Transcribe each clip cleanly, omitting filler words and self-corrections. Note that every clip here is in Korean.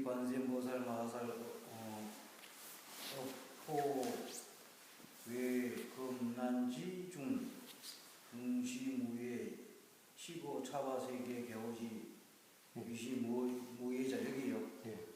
관세음보살 마하살 업포 외금난지 중 중시무예 시고 차바세계 개오지 위시무예자 여기요. 예.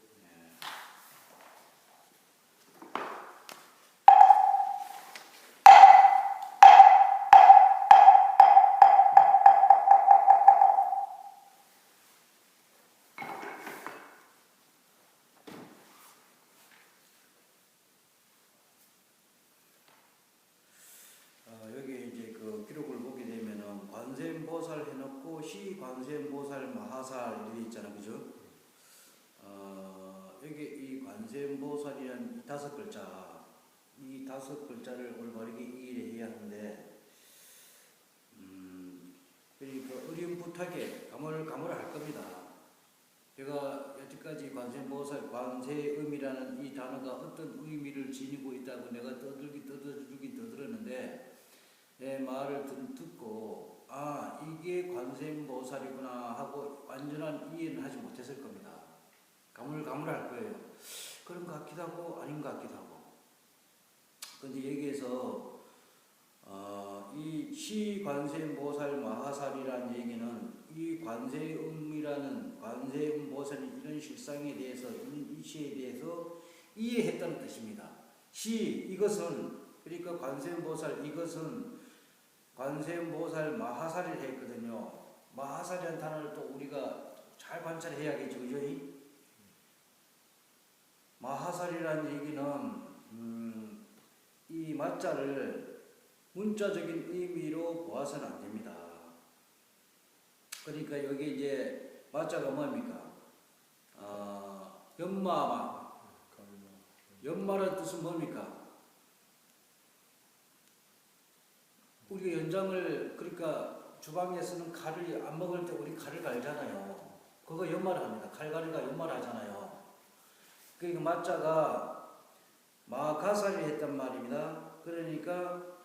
여기 이제 그 기록을 보게 되면은 관세음보살 해놓고 시 관세음보살 마하살 이렇게 있잖아, 그죠? 여기 이 관세음보살이라는 이 다섯 글자, 이 다섯 글자를 올바르게 이해해야 하는데, 그러니까 어림풋하게 가물가물 할 겁니다. 제가 여태까지 관세음보살, 관세음이라는 이 단어가 어떤 의미를 지니고 있다고 내가 떠들었는데, 내 말을 듣고 이게 관세음보살이구나 하고 완전한 이해는 하지 못했을 겁니다. 가물가물할 거예요. 그런 것 같기도 하고 아닌 것 같기도 하고. 근데 여기에서 이 시 관세음보살 마하살이라는 얘기는 이 관세음이라는 관세음보살이 이런 실상에 대해서 이런 이치에 대해서 이해했다는 뜻입니다. 시 이것은 그러니까 관세음보살 이것은 관세음보살 마하살을 했거든요. 마하살이라는 단어를 또 우리가 잘 관찰해야겠죠, 그죠? 마하살이라는 얘기는 이 마자를 문자적인 의미로 보아서는 안 됩니다. 그러니까 여기 이제 마자가 뭡니까? 연마마. 연마라는 뜻은 뭡니까? 우리가 연장을 그러니까 주방에서는 칼을 안 먹을 때 우리 칼을 갈잖아요. 그거 연마를 합니다. 칼갈이가 연마를 하잖아요. 그러니까 마자가 마가살이 했단 말입니다. 그러니까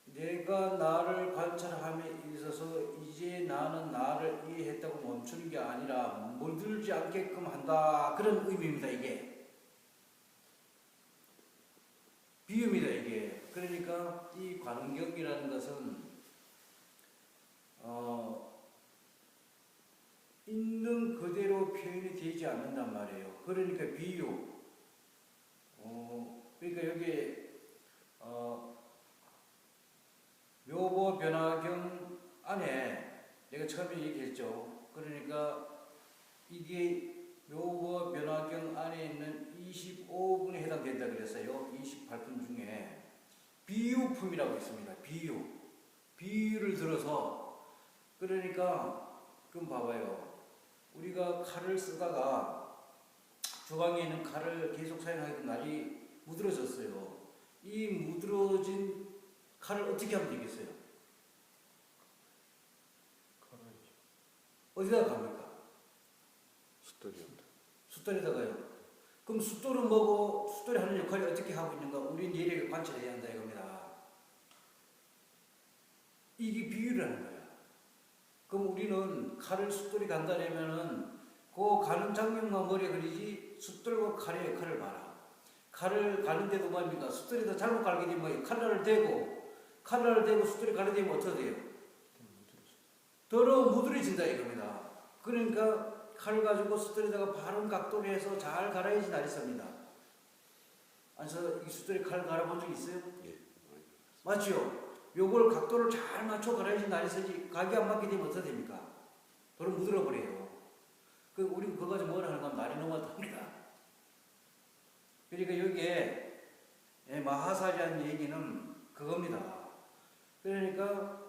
내가 나를 관찰함에 있어서 이제 나는 나를 이해했다고 멈추는 게 아니라 물들지 않게끔 한다. 그런 의미입니다. 이게 비유입니다. 이게 그러니까 이 관경이라는 것은 있는 그대로 표현이 되지 않는단 말이에요. 그러니까 비유. 그러니까 여기 묘보 변화경 안에 내가 처음에 얘기했죠. 그러니까 이게 묘보 변화경 안에 있는 25분에 해당된다 그랬어요. 28분 중에 비유품이라고 있습니다. 비유를 들어서 그러니까 그럼 봐봐요. 우리가 칼을 쓰다가 주방에 있는 칼을 계속 사용하던 날이 무드러졌어요. 이 무드러진 칼을 어떻게 하면 되겠어요? 어디다가 갑니까? 숫돌에다가요. 그럼 숫돌은 뭐고 숫돌이 하는 역할이 어떻게 하고 있는가 우리는 예리하게 관찰해야 한다 이겁니다. 이게 비유라는 거야. 그럼 우리는 칼을 숫돌이 간다냐면은 그 가는 장면만 머리에 그리지 숫돌과 칼의 역할을 봐라. 칼을 가는데도 뭡니까? 숫돌에다 잘못 갈게 되면 칼날을 대고 숫돌이 가게 되면 어떻게 돼요? 더러워 무드러진다 이겁니다. 그러니까 칼을 가지고 숫돌에다가 바른 각도로 해서 잘 갈아야지 날이 섭니다. 그래서 이 숫돌에 칼 갈아본 적 있어요? 예. 맞죠? 요걸 각도를 잘 맞춰 갈아야지 날이 서지. 각이 안 맞게 되면 어떻게 됩니까? 그럼 무드러 버려요. 우리 그거 가지고 뭐라 하는 건 날이 넘어갑니다. 그러니까 여기에 마하살이라는 얘기는 그겁니다. 그러니까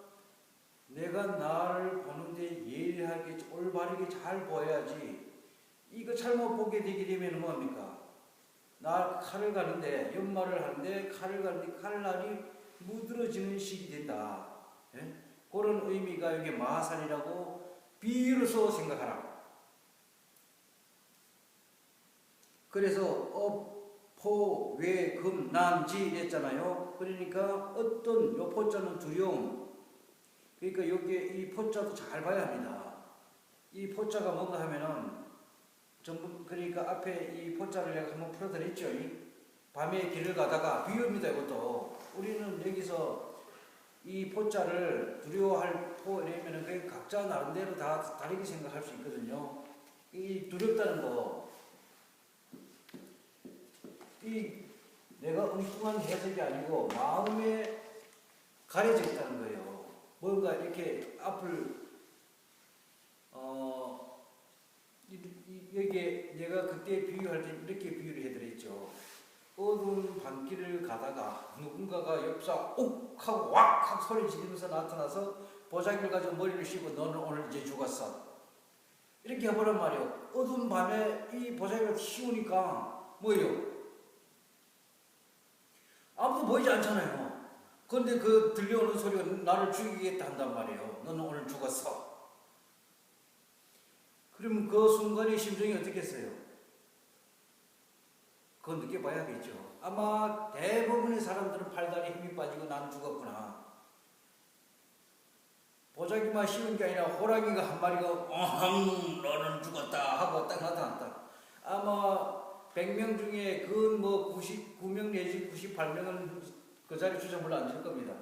내가 나를 보는데 예리하게 올바르게 잘 보아야지. 이거 잘못 보게 되게 되면 뭐합니까? 나 칼을 가는데 연마를 하는데 칼을 가는데 칼날이 무드러지는 식이 된다. 예? 그런 의미가 여기 마하살이라고 비유로서 생각하라. 그래서 포, 외, 금, 난지 이랬잖아요. 그러니까 어떤 요 포자는 두려움. 그러니까 여기에 이 포자도 잘 봐야 합니다. 이 포자가 뭔가 하면은 전부 그러니까 앞에 이 포자를 내가 한번 풀어드렸죠. 밤에 길을 가다가 비유입니다. 이것도 우리는 여기서 이 포자를 두려워할 포이라면은 그 각자 나름대로 다 다르게 생각할 수 있거든요. 이 두렵다는 거, 이 내가 엉뚱한 해석이 아니고 마음에 가려져 있다는 거예요. 뭔가 이렇게 앞을 여기에 내가 그때 비유할 때 이렇게 비유를 해드렸죠. 어두운 밤길을 가다가 누군가가 옆사 옥 하고 왁 하고 소리 지르면서 나타나서 보자기를 가지고 머리를 씌고 너는 오늘 이제 죽었어. 이렇게 해보란 말이에요. 어두운 밤에 이 보자기를 씌우니까 뭐예요? 아무도 보이지 않잖아요. 그런데 그 들려오는 소리가 나를 죽이겠다 한단 말이에요. 너는 오늘 죽었어. 그러면 그 순간의 심정이 어떻겠어요? 그건 느껴봐야겠죠. 아마 대부분의 사람들은 팔다리에 힘이 빠지고 나는 죽었구나. 보자기만 씌운 게 아니라 호랑이가 한 마리가 너는 죽었다 하고 딱 나타났다. 아마 100명 중에 그 뭐 99명 내지 98명은 그 자리에 주저물러 앉을 겁니다.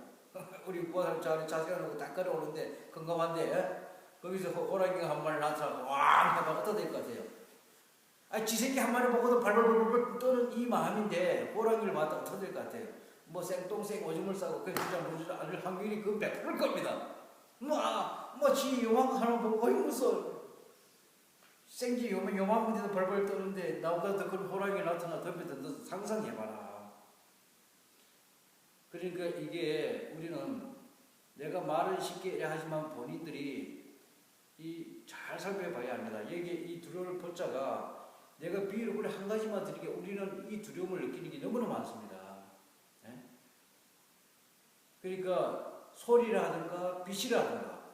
우리 부하들 자세가 놓고 딱 걸어오는데 건강한데 거기서 호랑이가 한 마리 나타나고 왕 해봐 어떻게 될 것 같아요? 지새끼 한 마리 보고도 발발발발 떠는 이 마음인데 호랑이를 봤다고 터질 것 같아요. 뭐 생똥생 오줌을 싸고 그 주저물지 않을 확률이 그 100%일 겁니다. 지 요만 거 하나 보고 어이 무서워. 생지 요만 건데도 벌벌 떠는데 나보다 더 큰 호랑이 나타나 덤벼든 너 상상해봐라. 그러니까 이게 우리는 내가 말은 쉽게 하지만 본인들이 잘 살펴봐야 합니다. 여기 이 두려울 포자가 내가 비유를 한 가지만 드리게 우리는 이 두려움을 느끼는 게 너무나 많습니다. 네? 그러니까 소리라든가 빛이라든가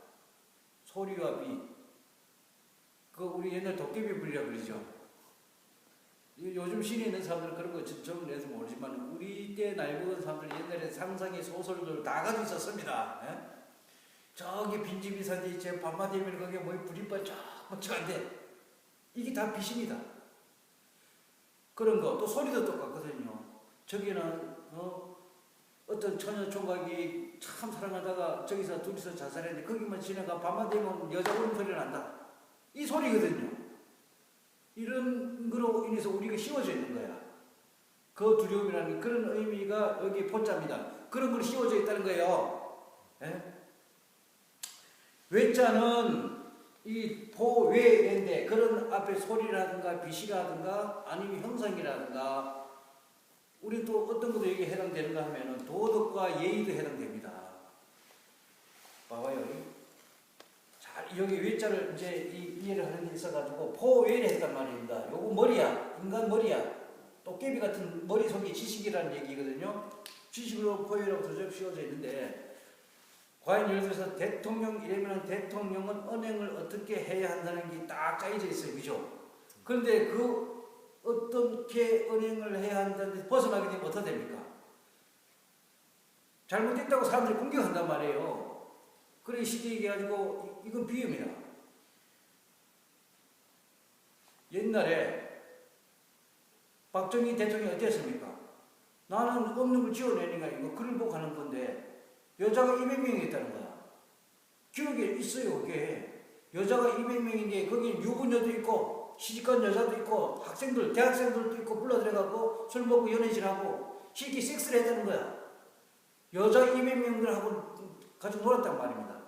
소리와 빛, 그 우리 옛날 도깨비 불이라고 그러죠. 요즘 시내에 있는 사람들은 그런 거 좀 내서 모르지만 우리 때 나이 먹은 사람들 옛날에 상상의 소설들 다 가지고 있었습니다. 예? 저기 빈집이 산데 제 밤만 되면 거기에 뭐 불이 빠져 멀쩡한데 이게 다 빛입니다. 그런 거 또 소리도 똑같거든요. 저기는 어떤 처녀 총각이 참 사랑하다가 저기서 둘이서 자살했는데 거기만 지나가 밤만 되면 여자 우는 소리가 난다. 이 소리거든요. 이런 거로 인해서 우리가 씌워져 있는 거야. 그 두려움이라는 그런 의미가 여기 포자입니다. 그런 걸 씌워져 있다는 거예요. 예? 외자는 이 포외인데 그런 앞에 소리라든가 빛이라든가 아니면 형상이라든가 우리 또 어떤 것도 여기 해당되는가 하면은 도덕과 예의도 해당됩니다. 봐봐요. 자, 여기 외자를 이제 이해를 하는 게 있어가지고 포외를 했단 말입니다. 요거 머리야. 인간 머리야. 도깨비 같은 머리 속에 지식이라는 얘기거든요. 지식으로 포외라고 더 씌워져 있는데 과연 예를 들어서 대통령이라면 대통령은 언행을 어떻게 해야 한다는 게 딱 짜여져 있어요. 그죠? 그런데 그 어떻게 언행을 해야 한다는데 벗어나게 되면 어떻게 됩니까? 잘못했다고 사람들이 공격한단 말이에요. 그래 쉽게 얘기해가지고 이건 비유입니다. 옛날에 박정희 대통령이 어땠습니까? 나는 없는 걸 지어내니까 이거 글을 보고 하는 건데 여자가 200명이 있다는 거야. 기록에 있어요. 그게 여자가 200명인데 거기 유부녀도 있고 시집간 여자도 있고 학생들, 대학생들도 있고 불러들여가고 술 먹고 연애질하고 실제 섹스를 했다는 거야. 여자 200명들하고 가지고 놀았단 말입니다.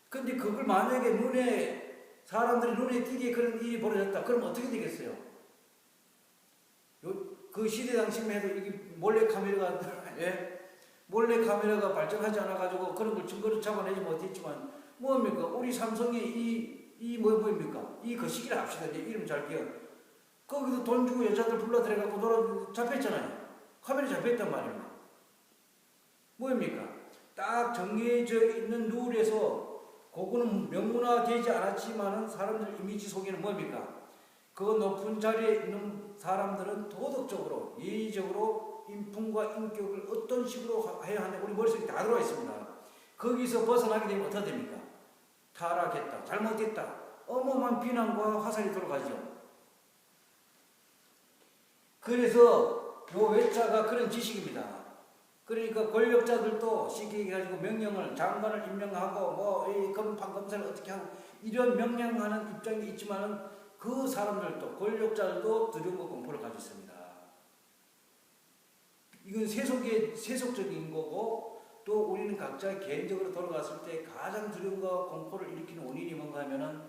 근데 그걸 만약에 사람들이 눈에 띄게 그런 일이 벌어졌다. 그럼 어떻게 되겠어요? 그 시대 당시만 해도 이게 몰래 카메라가 예? 몰래 카메라가 발전하지 않아가지고 그런 걸 증거로 잡아내지 못했지만 뭡니까? 우리 삼성이 뭡니까? 이 거시기를 합시다. 이제 이름 잘 기억. 거기도 돈 주고 여자들 불러들여갖고 놀아 잡혔잖아요. 카메라 잡혔단 말입니다. 뭡니까? 딱 정해져 있는 룰에서 그거는 명문화되지 않았지만은 사람들 이미지 속에는 뭡니까? 그 높은 자리에 있는 사람들은 도덕적으로, 예의적으로 인품과 인격을 어떤 식으로 해야 하는데 우리 머릿속에 다 들어와 있습니다. 거기서 벗어나게 되면 어떻게 됩니까? 타락했다, 잘못했다, 어마어마한 비난과 화살이 들어가죠. 그래서 요 외자가 그런 지식입니다. 그러니까 권력자들도 쉽게 얘기해가지고 명령을 장관을 임명하고 뭐이 검판 검사를 어떻게 하고 이런 명령하는 입장이 있지만은 그 사람들도 권력자들도 두려움과 공포를 가지고 있습니다. 이건 세속적인 거고 또 우리는 각자 개인적으로 돌아갔을 때 가장 두려움과 공포를 일으키는 원인이 뭔가 하면은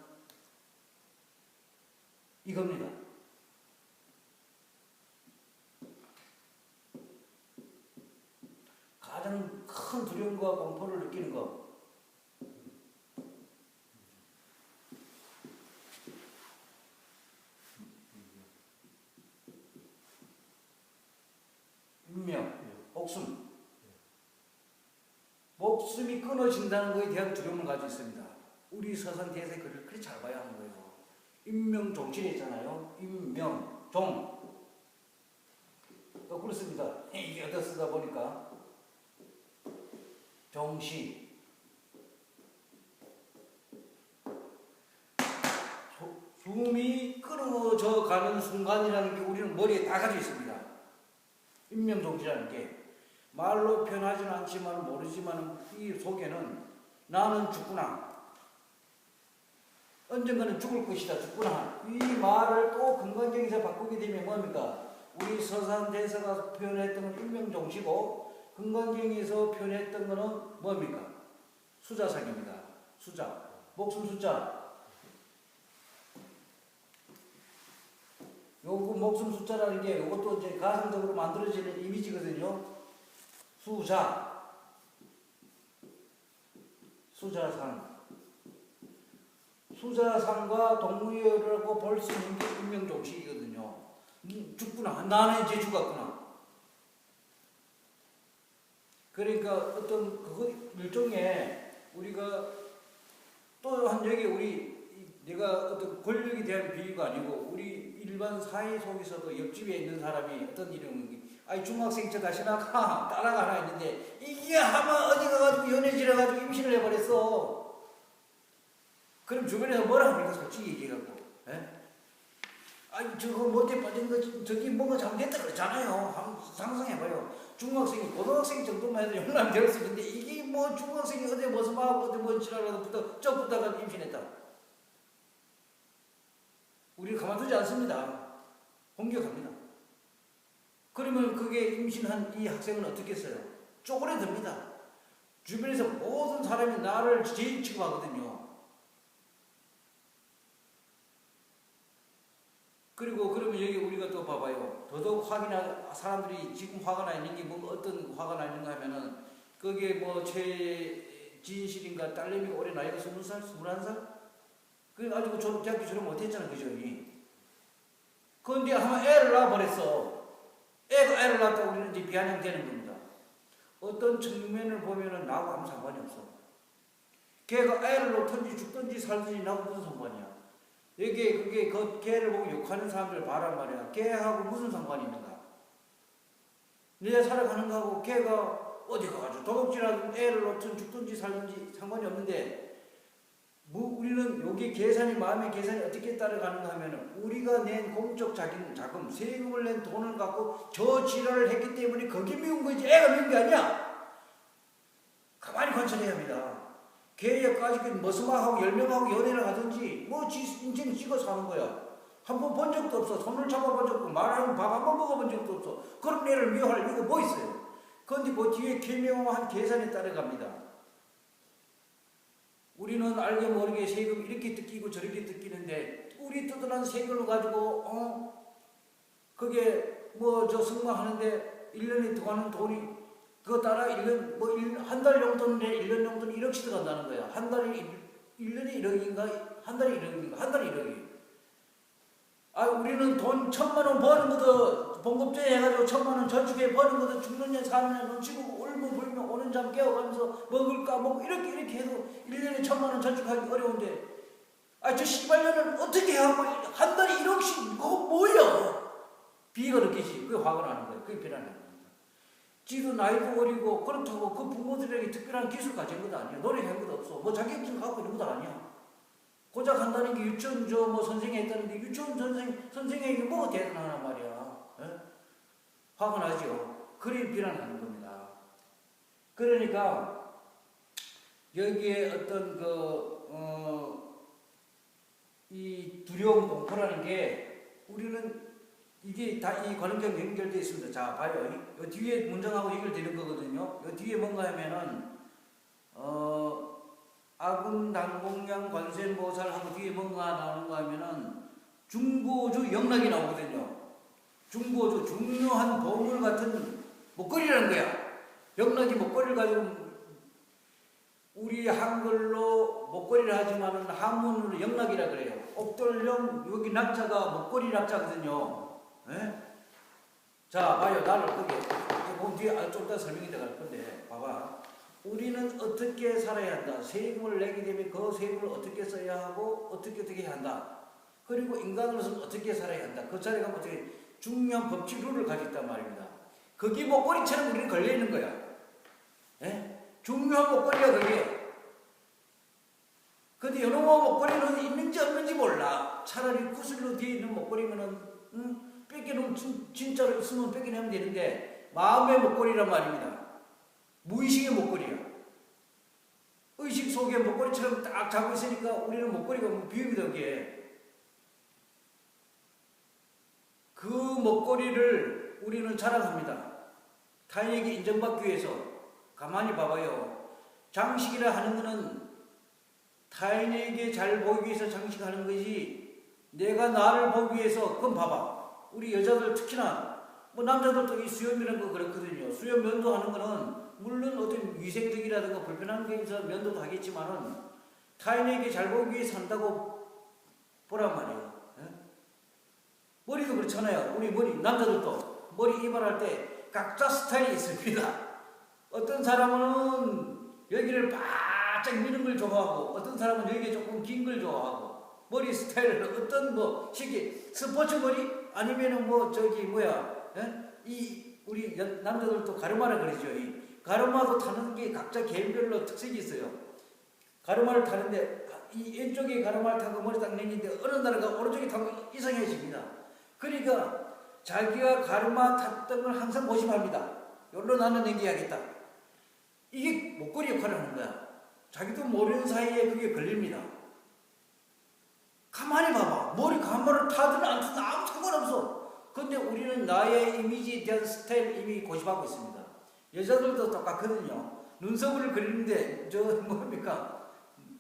이겁니다. 가장 큰 두려움과 공포를 느끼는 것. 운명, 목숨. 목숨이 끊어진다는 것에 대한 두려움을 가지고 있습니다. 우리 서산 대사의 글을 그렇게 잘 봐야 하는 거예요. 임명종신이 있잖아요. 임명종. 거꾸로 씁니다. 이게 어디다 쓰다 보니까 종시. 숨이 끊어져 가는 순간이라는 게 우리는 머리에 다 가지고 있습니다. 임명종시라는 게 말로 표현하지는 않지만 모르지만 이 속에는 나는 죽구나. 언젠가는 죽을 것이다. 죽구나. 이 말을 또 근간경에서 바꾸게 되면 뭡니까? 우리 서산대사가 표현했던 건 임명종시고 근간경에서 표현했던 거는 뭡니까? 수자상입니다. 수자. 목숨 숫자. 요거 목숨 숫자라는 게 요것도 이제 가상적으로 만들어지는 이미지거든요. 수자. 수자상. 수자상과 동무여라고 볼 수 있는 게 임명종식이거든요. 죽구나. 나는 이제 죽었구나. 그러니까 어떤 그거 일종의 우리가 또한 여기 우리 내가 어떤 권력에 대한 비유가 아니고 우리 일반 사회 속에서도 옆집에 있는 사람이 어떤 이름이 아니 중학생 저 다시 나가 딸아가 하나 있는데 이게 하마 어디 가가지고 연애질 해가지고 임신을 해버렸어. 그럼 주변에서 뭐라 합니까? 솔직히 얘기해갖고 아니 저거 못해 빠진 거 저기 뭔가 잘못됐다 그러잖아요. 한번 상상해봐요. 중학생이 고등학생 정도만 해도 용납이 되었을 텐데 이게 뭐 중학생이 어디 무슨 마하고 어디 뭔 지랄하고부터 쩍붙다가 임신했다. 우리를 가만두지 않습니다. 공격합니다. 그러면 그게 임신한 이 학생은 어떻게 했어요? 쪼그려듭니다. 주변에서 모든 사람이 나를 제일 취급하거든요. 그리고 그러면 여기 우리가 또 봐봐요. 더더욱 사람들이 지금 화가 나 있는 게 뭐 어떤 화가 나 있는가 하면은 그게 뭐 최진실인가 딸내미가 올해 나이가 20살? 21살? 그래가지고 대학교 졸업 못했잖아, 그죠? 그런데 아마 애를 낳아버렸어. 애를 낳았다고 우리는 이제 비아냥되는 겁니다. 어떤 측면을 보면은 나하고 아무 상관이 없어. 걔가 애를 놓든지 죽든지 살든지 나하고 무슨 상관이야. 그게 그 걔를 보고 욕하는 사람들 봐란 말이야. 걔하고 무슨 상관이 있는가? 내 살아가는 거하고 걔가 어디 가가지고 도둑질하든 애를 놓든 죽든지 살든지 상관이 없는데 뭐 우리는 여기 계산이 마음의 계산이 어떻게 따라가는가 하면은 우리가 낸 공적 자금 세금을 낸 돈을 갖고 저 지랄을 했기 때문에 거기 미운 거지 애가 미운 게 아니야. 가만히 관찰해야 합니다. 걔가 가지고 머스마하고 10명하고 연애를 하든지 뭐 인생 찍어서 하는 거야. 한 번 본 적도 없어. 손을 잡아본 적도 없고 말하면 밥 한 번 먹어본 적도 없어. 그럼 애를 미워할 이유가 뭐 있어요? 그런데 그 뒤에 계명한 계산에 따라갑니다. 우리는 알게 모르게 세금 이렇게 뜯기고 저렇게 뜯기는데 우리 뜯어난 세금을 가지고 그게 뭐 저 승마하는데 1년에 들어가는 돈이 그거 따라 1년 뭐 한 달 용돈인데 1년 용돈이 1억씩 들어간다는 거야. 한 달에 1년에 1억인가? 한 달에 1억인가? 한 달에 1억이. 아 우리는 돈 1,000만 원 버는 것도 봉급제 해가지고 1,000만 원 저축해 버는 것도 죽는 년 사는 년 눈치고 울면 불면 오는 잠 깨워가면서 먹을까 먹고 이렇게 해도 1년에 1,000만 원 저축하기 어려운데 아 저 씨발년은 어떻게 하고 한 달에 1억씩 그거 뭐야? 비위가 느끼지. 그게 화가 나는 거예요. 그게 비난하는 겁니다. 지도 나이도 어리고 그렇다고 그 부모들에게 특별한 기술 가진 것도 아니야. 노력한 것도 없어. 뭐 자격증 갖고 있는 것도 아니야. 고작 한다는 게 유치원 뭐 선생이 했다는데 유치원 선생에게 뭐가 대단하단 말이야. 에? 화가 나죠. 그리 비난하는 겁니다. 그러니까 여기에 어떤 이 두려움 공포라는 게 우리는 이게 다 이 관계가 연결되어 있습니다. 자, 봐요. 이 뒤에 문장하고 연결되는 거거든요. 이 뒤에 뭔가 하면은 아군 당공양 관세음보살하고 뒤에 뭔가 나오는 거 하면은 중보주 영락이 나오거든요. 중보주 중요한 보물 같은 목걸이라는 거야. 영락이 목걸이를 가지고 우리 한글로 목걸이를 하지만은 한문으로 영락이라 그래요. 옥돌령 여기 낙자가 목걸이 낙자거든요. 예? 자, 봐요. 나를 거기 보면 뒤에 좀 더 설명이 들어갈 건데 봐봐. 우리는 어떻게 살아야 한다. 세금을 내게 되면 그 세금을 어떻게 써야 하고 어떻게 해야 한다. 그리고 인간으로서는 어떻게 살아야 한다. 그 자리가 어떻게 중요한 법칙 룰을 가지고 있단 말입니다. 거기 목걸이처럼 우리는 걸려 있는 거야. 예? 중요한 목걸이야 그게. 근데 여러 목걸이는 있는지 없는지 몰라. 차라리 구슬로 뒤에 있는 목걸이면은 뺏겨놓으면 진짜로 있으면 뺏겨내면 되는데 마음의 목걸이란 말입니다. 무의식의 목걸이야. 의식 속에 목걸이처럼 딱 잡고 있으니까 우리는 목걸이가 비읍이다 그게. 그 목걸이를 우리는 자랑합니다. 타인에게 인정받기 위해서. 가만히 봐봐요. 장식이라 하는 거는 타인에게 잘 보이기 위해서 장식하는 것이 내가 나를 보기 위해서. 그건 봐봐. 우리 여자들 특히나 뭐 남자들도 이 수염이라는 거 그렇거든요. 수염 면도하는 거는 물론 어떤 위생적이라든가 불편한 게 있어서 면도도 하겠지만은 타인에게 잘 보이기 위해서 한다고 보란 말이에요. 예? 머리도 그렇잖아요. 우리 머리 남자들도 머리 이발할 때 각자 스타일이 있습니다. 어떤 사람은 여기를 바짝 미는 걸 좋아하고 어떤 사람은 여기에 조금 긴 걸 좋아하고 머리 스타일을 어떤 뭐 쉽게 스포츠 머리 아니면은 뭐 저기 뭐야 이 우리 남자들도 가르마라 그러죠. 이 가르마도 타는 게 각자 개인별로 특색이 있어요. 가르마를 타는데 이 왼쪽에 가르마를 타고 머리 딱 내리는데 어느 날가 오른쪽에 타고 이상해집니다. 그러니까 자기가 가르마 탔던 걸 항상 고집합니다. 여기로 나는 얘기하겠다. 이게 목걸이 역할을 하는 거야. 자기도 모르는 사이에 그게 걸립니다. 가만히 봐봐. 머리 가마를 타든 안 타든 아무 상관없어. 근데 우리는 나의 이미지에 대한 스타일 이미 고집하고 있습니다. 여자들도 똑같거든요. 눈썹을 그리는데 저 뭡니까?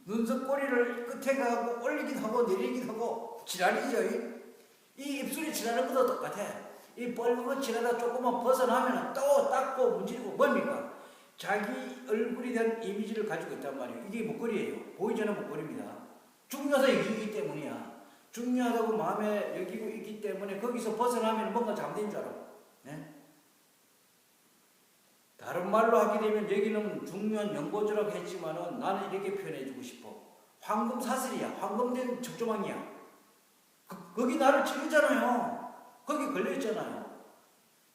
눈썹 꼬리를 끝에 가고 올리기도 하고 내리기도 하고 지랄이죠. 이 입술이 지랄하는 것도 똑같아. 이 뻘건 거 지나다 조금만 벗어나면 또 닦고 문지르고 뭡니까? 자기 얼굴에 대한 이미지를 가지고 있단 말이에요. 이게 목걸이에요. 보이지 않는 목걸이입니다. 중요하다 여기기 때문이야. 중요하다고 마음에 여기고 있기 때문에 거기서 벗어나면 뭔가 잘못된 줄 알아. 네? 다른 말로 하게 되면 여기는 중요한 연고조라고 했지만은 나는 이렇게 표현해주고 싶어. 황금 사슬이야. 황금된 척조망이야. 거기 나를 찌르잖아요. 거기 걸려있잖아요.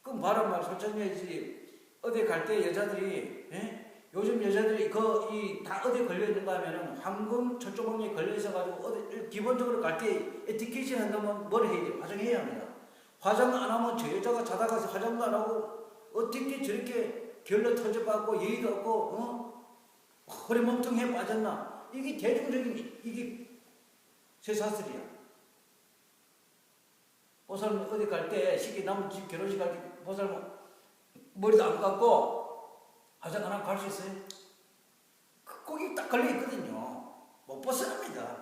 그럼 바로 말 솔직해야지. 어디 갈 때 여자들이 요즘 여자들이 다 어디 걸려있는가 하면은 황금 철조망에 걸려있어가지고 어디 기본적으로 갈 때 에티켓이 한다면 뭘 해야 돼? 화장해야 합니다. 화장 안 하면 저 여자가 자다가 화장도 안 하고 어떻게 저렇게 결로 터져갖고 예의도 없고 허리 몸통에 빠졌나? 이게 대중적인 이게 쇠사슬이야. 보살 어디 갈 때 쉽게 남은 집 결혼식 갈 때 보살 머리도 안 감고 화장 안 하고 갈 수 있어요? 거기 딱 걸려 있거든요. 못 벗어납니다.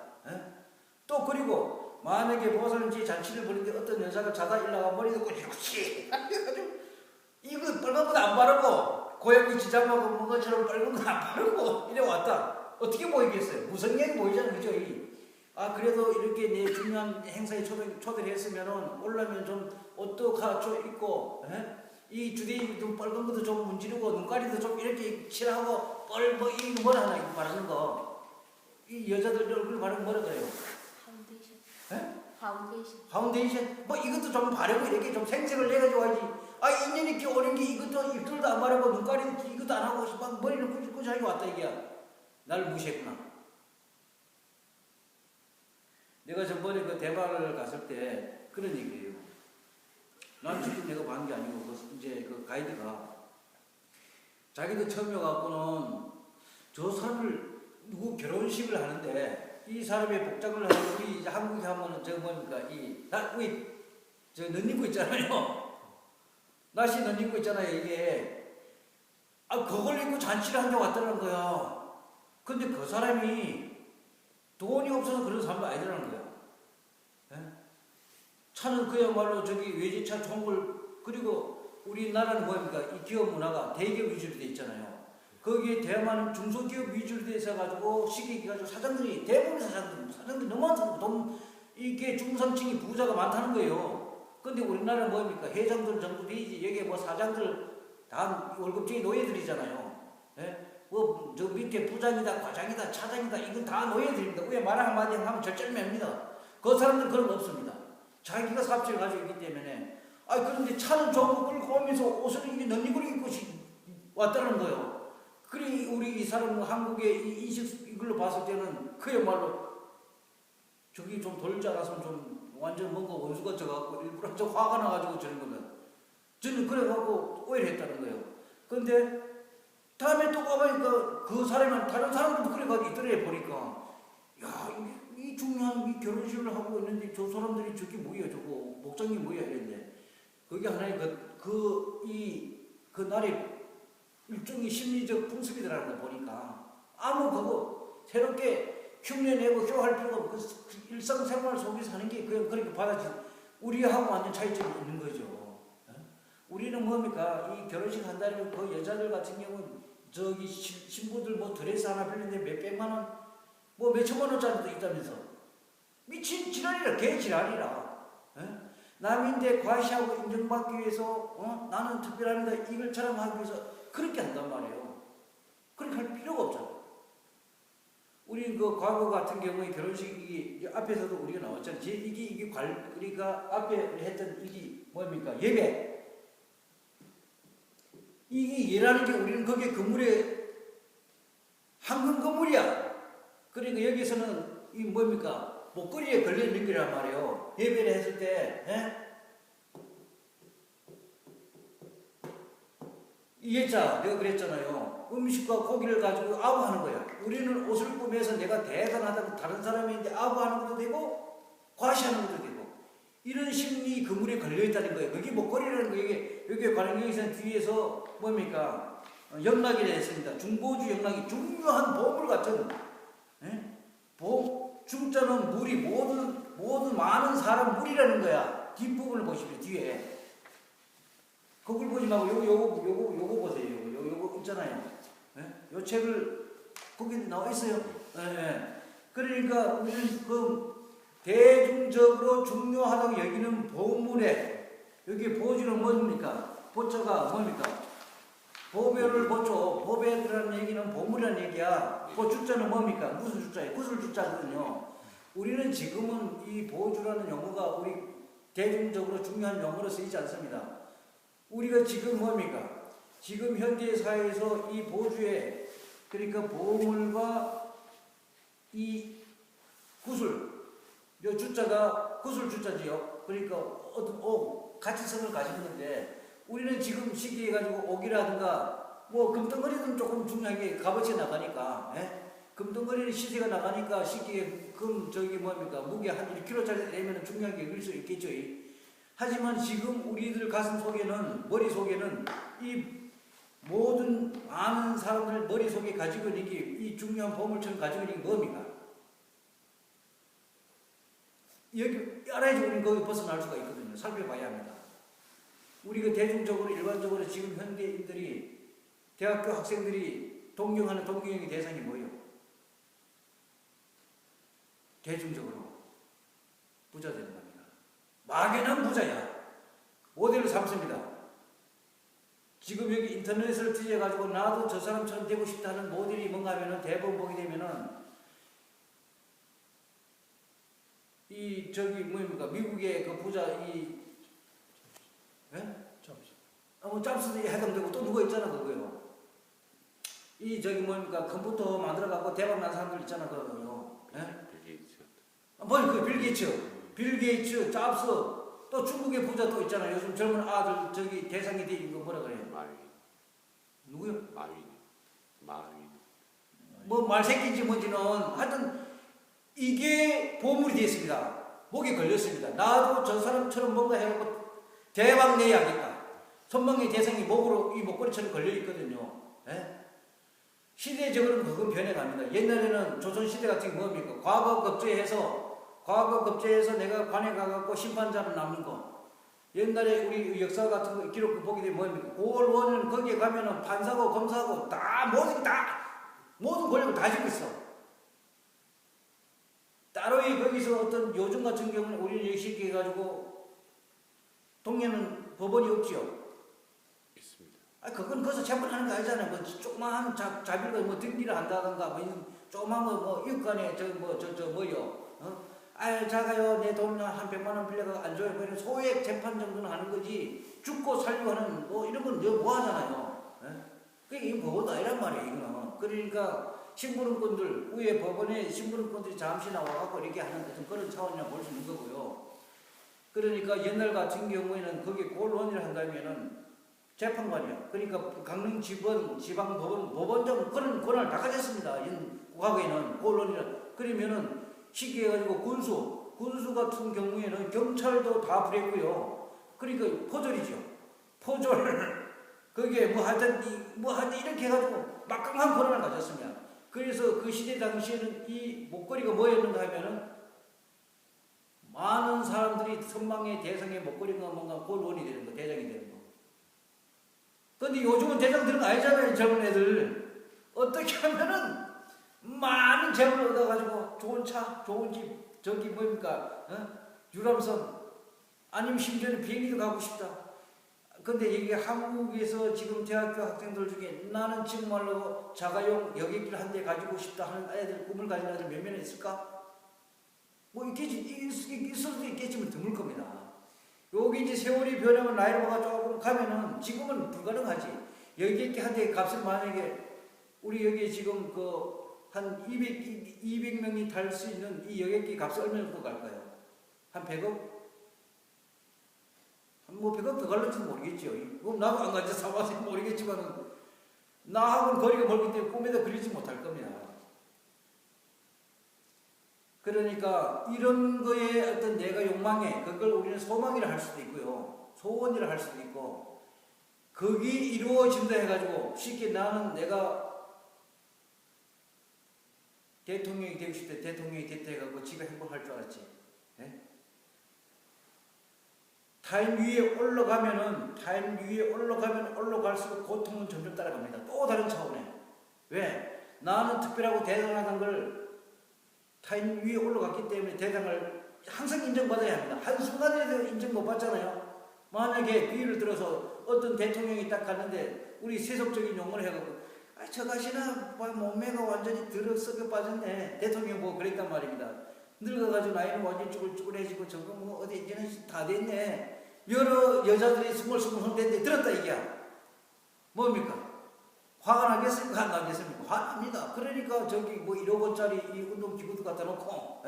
또 그리고 만약에 보살인지 잔치를 벌이는데 어떤 여자가 자다 일어나가 머리도 꼬치꼬치 이거 빨간 거 안 바르고 고양이 지장하고 뭐 것처럼 빨간 거 안 바르고 이래 왔다. 어떻게 보이겠어요? 무성하게 보이잖아요. 그죠? 그래도 이렇게 내 중요한 행사에 초대를 했으면은 올라면 좀 옷도 갖춰 입고 이 주대에 좀 빨간 것도 좀 문지르고 눈가리도 좀 이렇게 칠하고 이 뭐라 하나 이거 바르는 거. 이 여자들 얼굴 바르는 뭐라 그래요? 파운데이션. 파운데이션. 뭐 이것도 좀 바르고 이렇게 좀 생색을 내가지고 와야지. 인연이 이렇게 오는 게 이것도 입술도 안 바르고 눈가리도 이것도 안 하고 막 머리는 꾸지꾸지하게 왔다 이게야. 날 무시했구나. 내가 전번에 그 대만을 갔을 때 그런 얘기예요. 난 지금 내가 받는 게 아니고 이제 그 가이드가 자기도 처음에 갖고는 저 사람을 누구 결혼식을 하는데 이 사람의 복장을 하고 우리 이제 한국에 하면은 저 뭡니까 우리 저 넌입고 있잖아요. 나시 넌입고 있잖아요. 이게 그걸 입고 잔치를 한다고 왔다는 거야. 근데 그 사람이 돈이 없어서 그런 사람도 아니더라는 거야. 예? 차는 그야말로 저기 외제차 총을 그리고 우리나라는 뭡니까 이 기업 문화가 대기업 위주로 돼 있잖아요. 거기에 대만 중소기업 위주로 돼 있어가지고 시기해 가지고 사장들이 대부분 사장들이 너무 많다는 돈 이게 중상층이 부자가 많다는 거예요. 근데 우리나라는 뭡니까 회장들 정도 되지 여기에 뭐 사장들 다 월급쟁이 노예들이잖아요. 예? 뭐 저 밑에 부장이다 과장이다 차장이다 이건 다 노예들입니다. 왜 말 한마디 하면 절절매입니다. 그 사람들 그런 거 없습니다. 자기가 사업체를 가지고 있기 때문에 그런데 차는 좋은 거 끌고 오면서 옷을 이게 넌입을 입고 왔다는 거예요. 그래 우리 이 사람은 한국의 이 인식 이걸로 봤을 때는 그야말로 저기 좀 돌 줄 알았으면 좀 완전 뭔가 원수가 져갖고 일부러 좀 화가 나가지고 저런 거는 저는 그래갖고 오해를 했다는 거예요. 근데 다음에 또 가보니까 그 사람은 다른 사람들도 그래가지고 있더래 보니까 야 이 중요한 이 결혼식을 하고 있는데 저 사람들이 저게 뭐야 저거 목장이 뭐야 이랬는데 그게 하나의 그 날의 일종의 심리적 풍습이더라는 거 보니까 아무 새롭게 흉내내고 쇼할 필요가 없고 그 일상생활 속에서 하는 게 그냥 그렇게 받아지 우리하고 완전 차이점이 있는 거죠. 우리는 뭡니까 이 결혼식 한다면 그 여자들 같은 경우는 저기 신부들 뭐 드레스 하나 빌리는데 몇 백만 원 뭐 몇 천만 원짜리도 있다면서 미친 지랄이라 개 지랄이라. 남인데 과시하고 인정받기 위해서 나는 특별합니다 이걸 자랑하기 위해서 그렇게 한단 말이에요. 그렇게 할 필요가 없잖아. 우리 그 과거 같은 경우에 결혼식이 앞에서도 우리가 나왔잖아요. 그러니까 앞에 했던 이게 뭡니까 예배. 이게 예라는 게 우리는 거기에 건물에 황금 건물이야. 그러니까 여기서는 이 뭡니까 목걸이에 걸려 있는 거란 말이에요. 예배를 했을 때. 이해자 내가 그랬잖아요. 음식과 고기를 가지고 아부하는 거야. 우리는 옷을 꾸며서 내가 대단하다고 다른 사람인데 아부하는 것도 되고 과시하는 것도 되고 이런 심리 그물에 걸려있다는 거예요. 그게 목걸이라는 거 여기 관행경에서는 뒤에서 뭡니까 영락이라 했습니다. 중보주 영락이 중요한 보물 같은 중자는 물이 모든 많은 사람 물이라는 거야. 뒷부분을 보십시오. 뒤에 그걸 보지 말고 요거 보세요. 요거 있잖아요. 요 책을 거기 나와 있어요. 그러니까 우리는 그 대중적으로 중요하다고 여기는 보물에 여기 보주는 뭡니까? 보자가 뭡니까? 보배를 보죠. 보배라는 얘기는 보물이라는 얘기야. 그 주자는 뭡니까? 무슨 주자예요? 구슬 주자거든요. 우리는 지금은 이 보주라는 용어가 우리 대중적으로 중요한 용어로 쓰이지 않습니다. 우리가 지금 뭡니까? 지금 현대 사회에서 이 보주에 그러니까 보물과 이 구슬 요 주자가 구슬 주자지요. 그러니까 어떤 옥 가치성을 가지는 건데 우리는 지금 시기에 가지고 옥이라든가 뭐 금덩어리는 조금 중요하게 값어치 나가니까 금덩어리는 시세가 나가니까 시기에 저기 뭡니까 무게 한 1kg짜리 되면 중요하게 여길 수 있겠죠. 하지만 지금 우리들 가슴 속에는 머릿속에는 이 모든 많은 사람들 머릿속에 가지고 있는 게 이 중요한 보물처럼 가지고 있는 게 뭡니까? 여기 알아야지 우리는 거기 벗어날 수가 있거든요. 살펴봐야 합니다. 우리가 대중적으로 일반적으로 지금 현대인들이 대학교 학생들이 동경하는 동경의 대상이 뭐예요? 대중적으로 부자 되는 겁니다. 막연한 부자야. 모델을 삼습니다. 지금 여기 인터넷을 뒤져가지고 나도 저 사람처럼 되고 싶다는 모델이 뭔가 하면은 대부분 보게 되면은 이 저기 뭡니까 미국의 그 부자 짭스도 해당되고 또 누가 있잖아 그거요. 이 저기 뭡니까 컴퓨터 만들어갖고 대박 난 사람들 있잖아 그거요. 그 빌 게이츠, 짭스 또 또 중국의 부자 또 있잖아요. 요즘 젊은 아들 저기 대상이 돼 있는 거 뭐라 그래요? 마윈. 누구요? 마윈. 뭐 말새끼인지 뭔지는 하여튼 이게 보물이 됐습니다. 목에 걸렸습니다. 나도 저 사람처럼 뭔가 해갖고 대박 내야겠다. 선망의 대상이 목으로 이 목걸이처럼 걸려 있거든요. 예? 시대적으로는 그건 변해갑니다. 옛날에는 조선시대 같은 게 뭡니까? 과거 급제해서 내가 관에 가갖고 심판자로 남는 거. 옛날에 우리 역사 같은 거 기록 보게 되면 뭡니까? 고을원은 거기에 가면은 판사고 검사고 다 모든 권력을 다 쥐고 있어. 따로이 거기서 어떤 요즘 같은 경우는 우리는 여기 쉽게 해가지고 동네는 법원이 없지요. 있습니다. 그건 거기서 재판하는 거 아니잖아요. 뭐 조그마한 자비가 뭐 등기를 한다든가 뭐 조그마한 거뭐 이웃간에 뭐요. 자가요 내 돈 한 100만 원 빌려가 안 줘요. 그냥 소액 재판 정도는 하는 거지. 죽고 살고 하는 뭐 이런 건 뭐 하잖아요. 그게 이거 법원도 아니란 말이에요. 이거는. 그러니까 심부름꾼들 위에 법원에 심부름꾼들이 잠시 나와갖고 이렇게 하는 그런 차원이라 볼 수 있는 거고요. 그러니까 옛날 같은 경우에는 거기 고을원이라 한다면은 재판관이야. 그러니까 강릉 지방법원장 그런 권한을 다 가졌습니다. 과거에는 고을원이라. 그러면은 쉽게 해가지고 군수 같은 경우에는 경찰도 다 부렸고요. 그러니까 포졸이죠. 포졸. 그게 뭐 하여튼 이렇게 해가지고 막강한 권한을 가졌습니다. 그래서 그 시대 당시에는 이 목걸이가 뭐였는가 하면은 많은 사람들이 선망의 대상의 목걸이가 뭔가 고을원이 되는 거, 대장이 되는 거. 근데 요즘은 대장 되는 거 아니잖아요, 젊은 애들. 어떻게 하면은 많은 재물을 얻어가지고 좋은 차, 좋은 집, 저기 뭡니까, 유람선, 아니면 심지어는 비행기도 가고 싶다. 근데 이게 한국에서 지금 대학교 학생들 중에 나는 정말로 자가용 여객기를 한 대 가지고 싶다 하는 애들, 꿈을 가진 애들 몇 명 있을까? 뭐 있을 수도 있겠지만 드물 겁니다. 여기 이제 세월이 변하면 나이로가 조금 가면은 지금은 불가능하지. 여객기 한 대 값을 만약에 우리 여기 지금 한 200명이 탈 수 있는 이 여객기 값을 얼마 정도 갈까요? 한 100억? 뭐 100억 더 갈는지는 모르겠죠. 그럼 나도 안 가지 사봐서 모르겠지만 나하고는 거리가 멀기 때문에 꿈에도 그리지 못할 겁니다. 그러니까 이런 거에 어떤 내가 욕망에 그걸 우리는 소망이라 할 수도 있고요. 소원이라 할 수도 있고 그게 이루어진다 해가지고 쉽게 나는 내가 대통령이 되고 싶대 대통령이 됐다 해가지고 지가 행복할 줄 알았지. 네? 타인 위에 올라가면 올라갈수록 고통은 점점 따라갑니다. 또 다른 차원에. 왜? 나는 특별하고 대단하다는 걸 타인 위에 올라갔기 때문에 대상을 항상 인정받아야 합니다. 한순간에도 인정 못 받잖아요. 만약에 비유를 들어서 어떤 대통령이 딱 갔는데 우리 세속적인 용어를 해갖고 저 가시나 몸매가 완전히 들어서게 빠졌네. 대통령 보고 그랬단 말입니다. 늙어가지고 나이는 완전히 쭈글쭈글해지고 저거 뭐 어디 이제는 다 됐네. 여러 여자들이 스물스물 됐는데 들었다 이게야. 뭡니까? 화가 나겠습니까? 안 나겠습니까? 화납니다. 그러니까 저기 뭐 1억 원짜리 이 운동기구도 갖다 놓고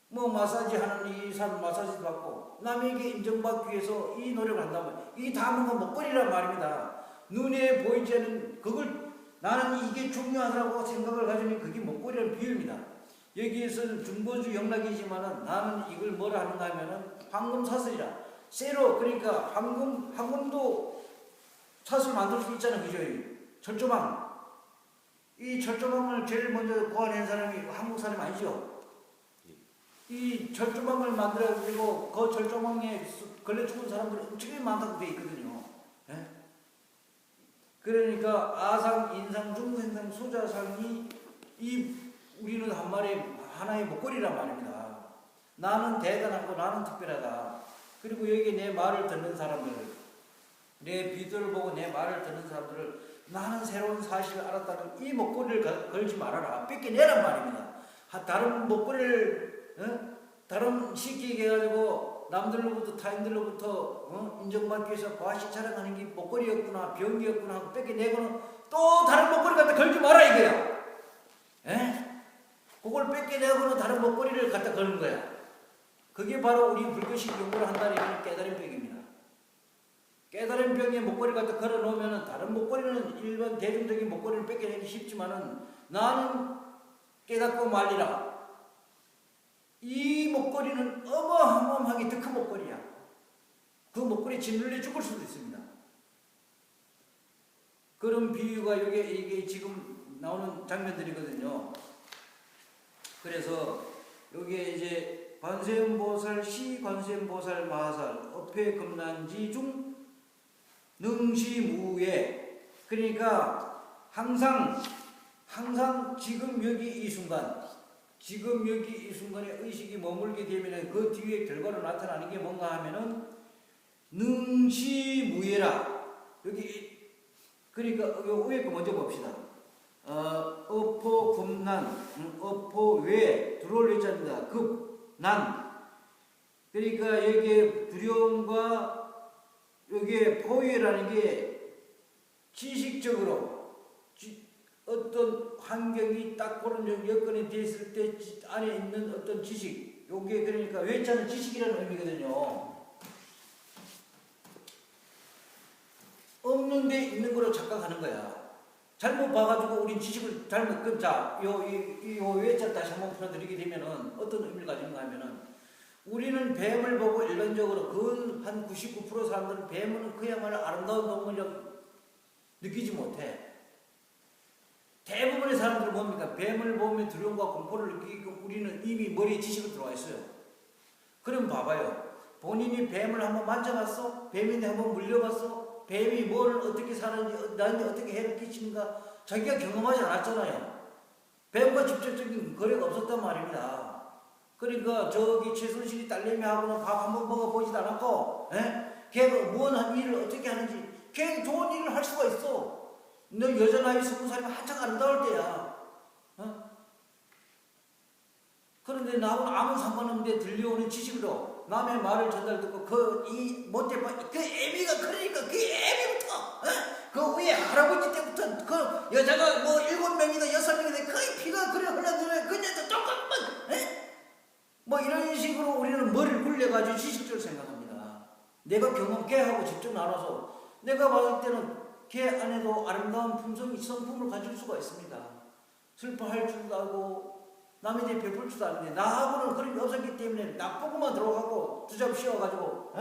뭐 마사지 하는 이 사람 마사지도 받고 남에게 인정받기 위해서 이 노력을 한다면 이게 다 뭔가 먹거리란 말입니다. 눈에 보이지 않는 그걸 나는 이게 중요하다고 생각을 가지면 그게 먹거리라는 비유입니다. 여기에서는 중보주 영락이지만은 나는 이걸 뭐라 하는가 하면은 황금 사슬이라. 쇠로 그러니까 황금도 사슬 만들 수 있잖아요. 그죠? 철조망. 이 철조망을 제일 먼저 고안한 사람이 한국 사람 아니죠? 이 철조망을 만들어가지고 그 철조망에 걸려 죽은 사람들이 엄청 많다고 되어 있거든요. 예? 그러니까 아상, 인상, 중생상, 수자상이 우리는 하나의 목걸이란 말입니다. 나는 대단하고 나는 특별하다. 그리고 여기 내 말을 듣는 사람들, 내 비디오를 보고 내 말을 듣는 사람들을 나는 새로운 사실을 알았다는 이 목걸이를 걸지 말아라. 뺏겨내란 말입니다. 다른 목걸이를 다른 쉽게 얘기해가지고 남들로부터 타인들로부터 인정받기 위해서 과시 자랑하는 게 목걸이였구나 병기였구나 하고 뺏겨내고는 또 다른 목걸이 갖다 걸지 마라 이거야. 그걸 뺏겨내고는 다른 목걸이를 갖다 거는 거야. 그게 바로 우리 불교식 연구를 한다는 깨달음 병입니다. 깨달은 병에 목걸이 갖다 걸어 놓으면 다른 목걸이는 일반 대중적인 목걸이를 뺏겨내기 쉽지만은 나는 깨닫고 말리라. 이 목걸이는 어마어마하게 더 큰 목걸이야. 그 목걸이 짓눌려 죽을 수도 있습니다. 그런 비유가 이게 지금 나오는 장면들이거든요. 그래서 여기에 이제 관세음보살, 시관세음보살, 마하살, 업회금난지 중 능시무예. 그러니까 항상 지금 여기 이 순간, 지금 여기 이 순간에 의식이 머물게 되면 그 뒤에 결과로 나타나는 게 뭔가 하면은 능시무예라. 여기 그러니까 요 위에 거 먼저 봅시다. 업포금난, 업포외 들어올 예자입니다. 급난. 그러니까 여기에 두려움과 여기에 포위라는 게 지식적으로 어떤 환경이 딱 그런 여건이 됐을 때 안에 있는 어떤 지식, 요게 그러니까 외자는 지식이라는 의미거든요. 없는데 있는 거로 착각하는 거야. 잘못 봐가지고 우린 지식을 잘못 끊자. 요 외자 다시 한번 풀어드리게 되면은 어떤 의미를 가지는가 하면은 우리는 뱀을 보고 일반적으로 한 99% 사람들은 뱀은 그야말로 아름다운 동물이라고 느끼지 못해. 대부분의 사람들은 뭡니까? 뱀을 보면 두려움과 공포를 느끼고 우리는 이미 머리에 지식이 들어와 있어요. 그럼 봐봐요. 본인이 뱀을 한번 만져봤어? 뱀인데 한번 물려봤어? 뱀이 뭘 어떻게 사는지, 나한테 어떻게 해를 끼치는가? 자기가 경험하지 않았잖아요. 뱀과 직접적인 거래가 없었단 말입니다. 그러니까 저기 최순실이 딸내미하고는 밥 한번 먹어보지도 않았고, 걔가 무언한 일을 어떻게 하는지, 걔 좋은 일을 할 수가 있어. 너 여자 나이 20살이면 한창 아름다울 때야. 그런데 나하고는 아무 상관없는데 들려오는 지식으로 남의 말을 전달 듣고 그 애미가 그러니까 그 애미부터 그 위에 할아버지 때부터 그 여자가 뭐 7명이다 6명이다 거의 피가 그래 흘러들어요. 그녀도 똑같은 뭐 이런 식으로 우리는 머리를 굴려가지고 지식적으로 생각합니다. 내가 걔하고 직접 나눠서 내가 봤을 때는 걔 안에도 아름다운 성품을 가질 수가 있습니다. 슬퍼할 줄도 알고 남에 대해 베풀 줄도 아는데 나하고는 그런 게 없었기 때문에 나쁘고만 들어가고 두잡 씌워가지고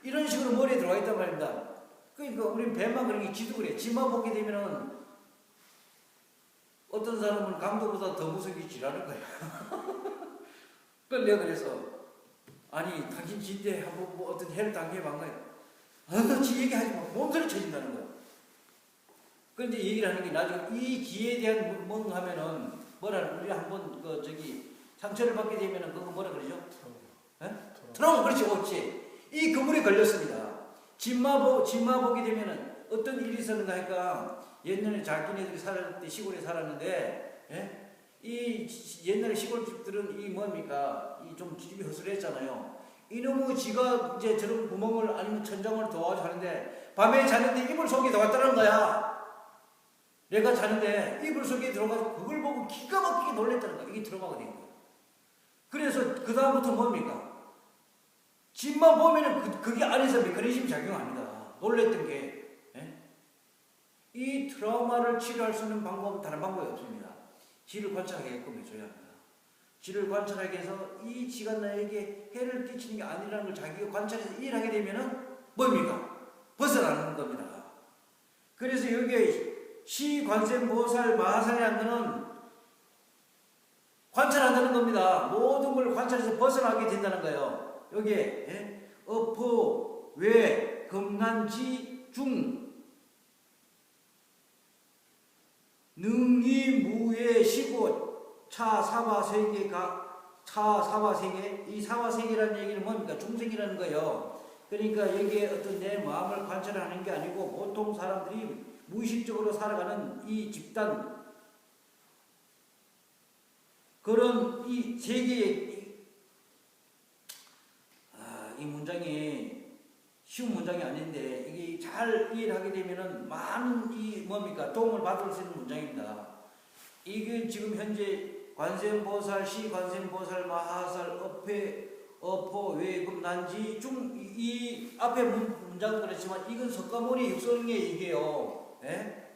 이런 식으로 머리에 들어가 있단 말입니다. 그러니까 우린 뱀만 그런 게 지도 그래. 지만 보게 되면은 어떤 사람은 강도보다 더 무섭게 지라는 거야. 그걸 내가 그래서 아니 당신 지인데 한번 뭐 어떤 해를 당해본 거야. 지 얘기하지 마. 몸소리 쳐진다는 거야. 그런데 얘기를 하는 게 나중에 이 기에 대한 뭔가 하면은 우리 한번 상처를 받게 되면은 그거 뭐라 그러죠? 트라우마. 그렇지, 옳지. 이 그물에 걸렸습니다. 진마 보게 되면은 어떤 일이 있었는가 하니까 옛날에 자기네들이 살았을 때 시골에 살았는데 이 옛날에 시골집들은 이 뭡니까? 이 좀 집이 허술했잖아요. 이놈의 지가 이제 저런 구멍을 아니면 천장을 도와서 하는데 밤에 자는데 이불 속에 들어갔다는 거야. 내가 자는데 이불 속에 들어가서 그걸 보고 기가 막히게 놀랬다는 거야. 이게 들어가게 된 거야. 그래서 그 다음부터 뭡니까? 집만 보면은 그게 안에서 메커니즘이 작용합니다. 놀랬던 게. 이 트라우마를 치료할 수 있는 방법은 다른 방법이 없습니다. 지를 관찰하게끔 해줘야 합니다. 지를 관찰하게 해서 이 지가 나에게 해를 끼치는 게 아니라는 걸 자기가 관찰해서 이해하게 되면은 뭡니까? 벗어나는 겁니다. 그래서 여기에 시관세음보살 마하살이라는 것은 관찰한다는 겁니다. 모든 걸 관찰해서 벗어나게 된다는 거예요. 여기에 업포, 외, 금난지, 중 능이, 무예, 시고, 차, 사바, 세계가 사바, 세계. 이 사바, 세계라는 얘기는 뭡니까? 중생이라는 거예요. 그러니까 여기에 어떤 내 마음을 관찰하는 게 아니고 보통 사람들이 무의식적으로 살아가는 이 집단, 그런 이 세계의 이 문장이 쉬운 문장이 아닌데 이게 잘 이해를 하게 되면은 많은 도움을 받을 수 있는 문장입니다. 이게 지금 현재 관세음보살, 시관세음보살, 마하살, 업회, 어포 외금 난지 중 이 앞에 문장도 그렇지만 이건 석가모니 육성의 얘기예요. 예?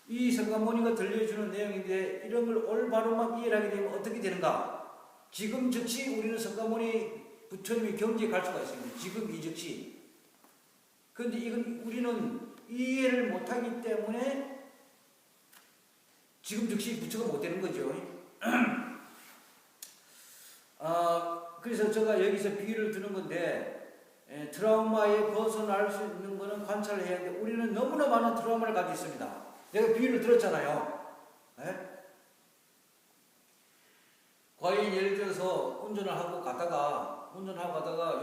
이 석가모니가 들려주는 내용인데 이런 걸 올바로만 이해하게 되면 어떻게 되는가? 지금 즉시 우리는 석가모니 부처님의 경지에 갈 수가 있습니다. 지금 이 즉시. 그런데 이건 우리는 이해를 못하기 때문에 지금 즉시 부처가 못 되는 거죠. 그래서 제가 여기서 비유를 드는 건데 트라우마에 벗어날 수 있는 거는 관찰을 해야 하는데 우리는 너무나 많은 트라우마를 가지고 있습니다. 내가 비유를 들었잖아요. 과연 예를 들어서 운전을 하고 가다가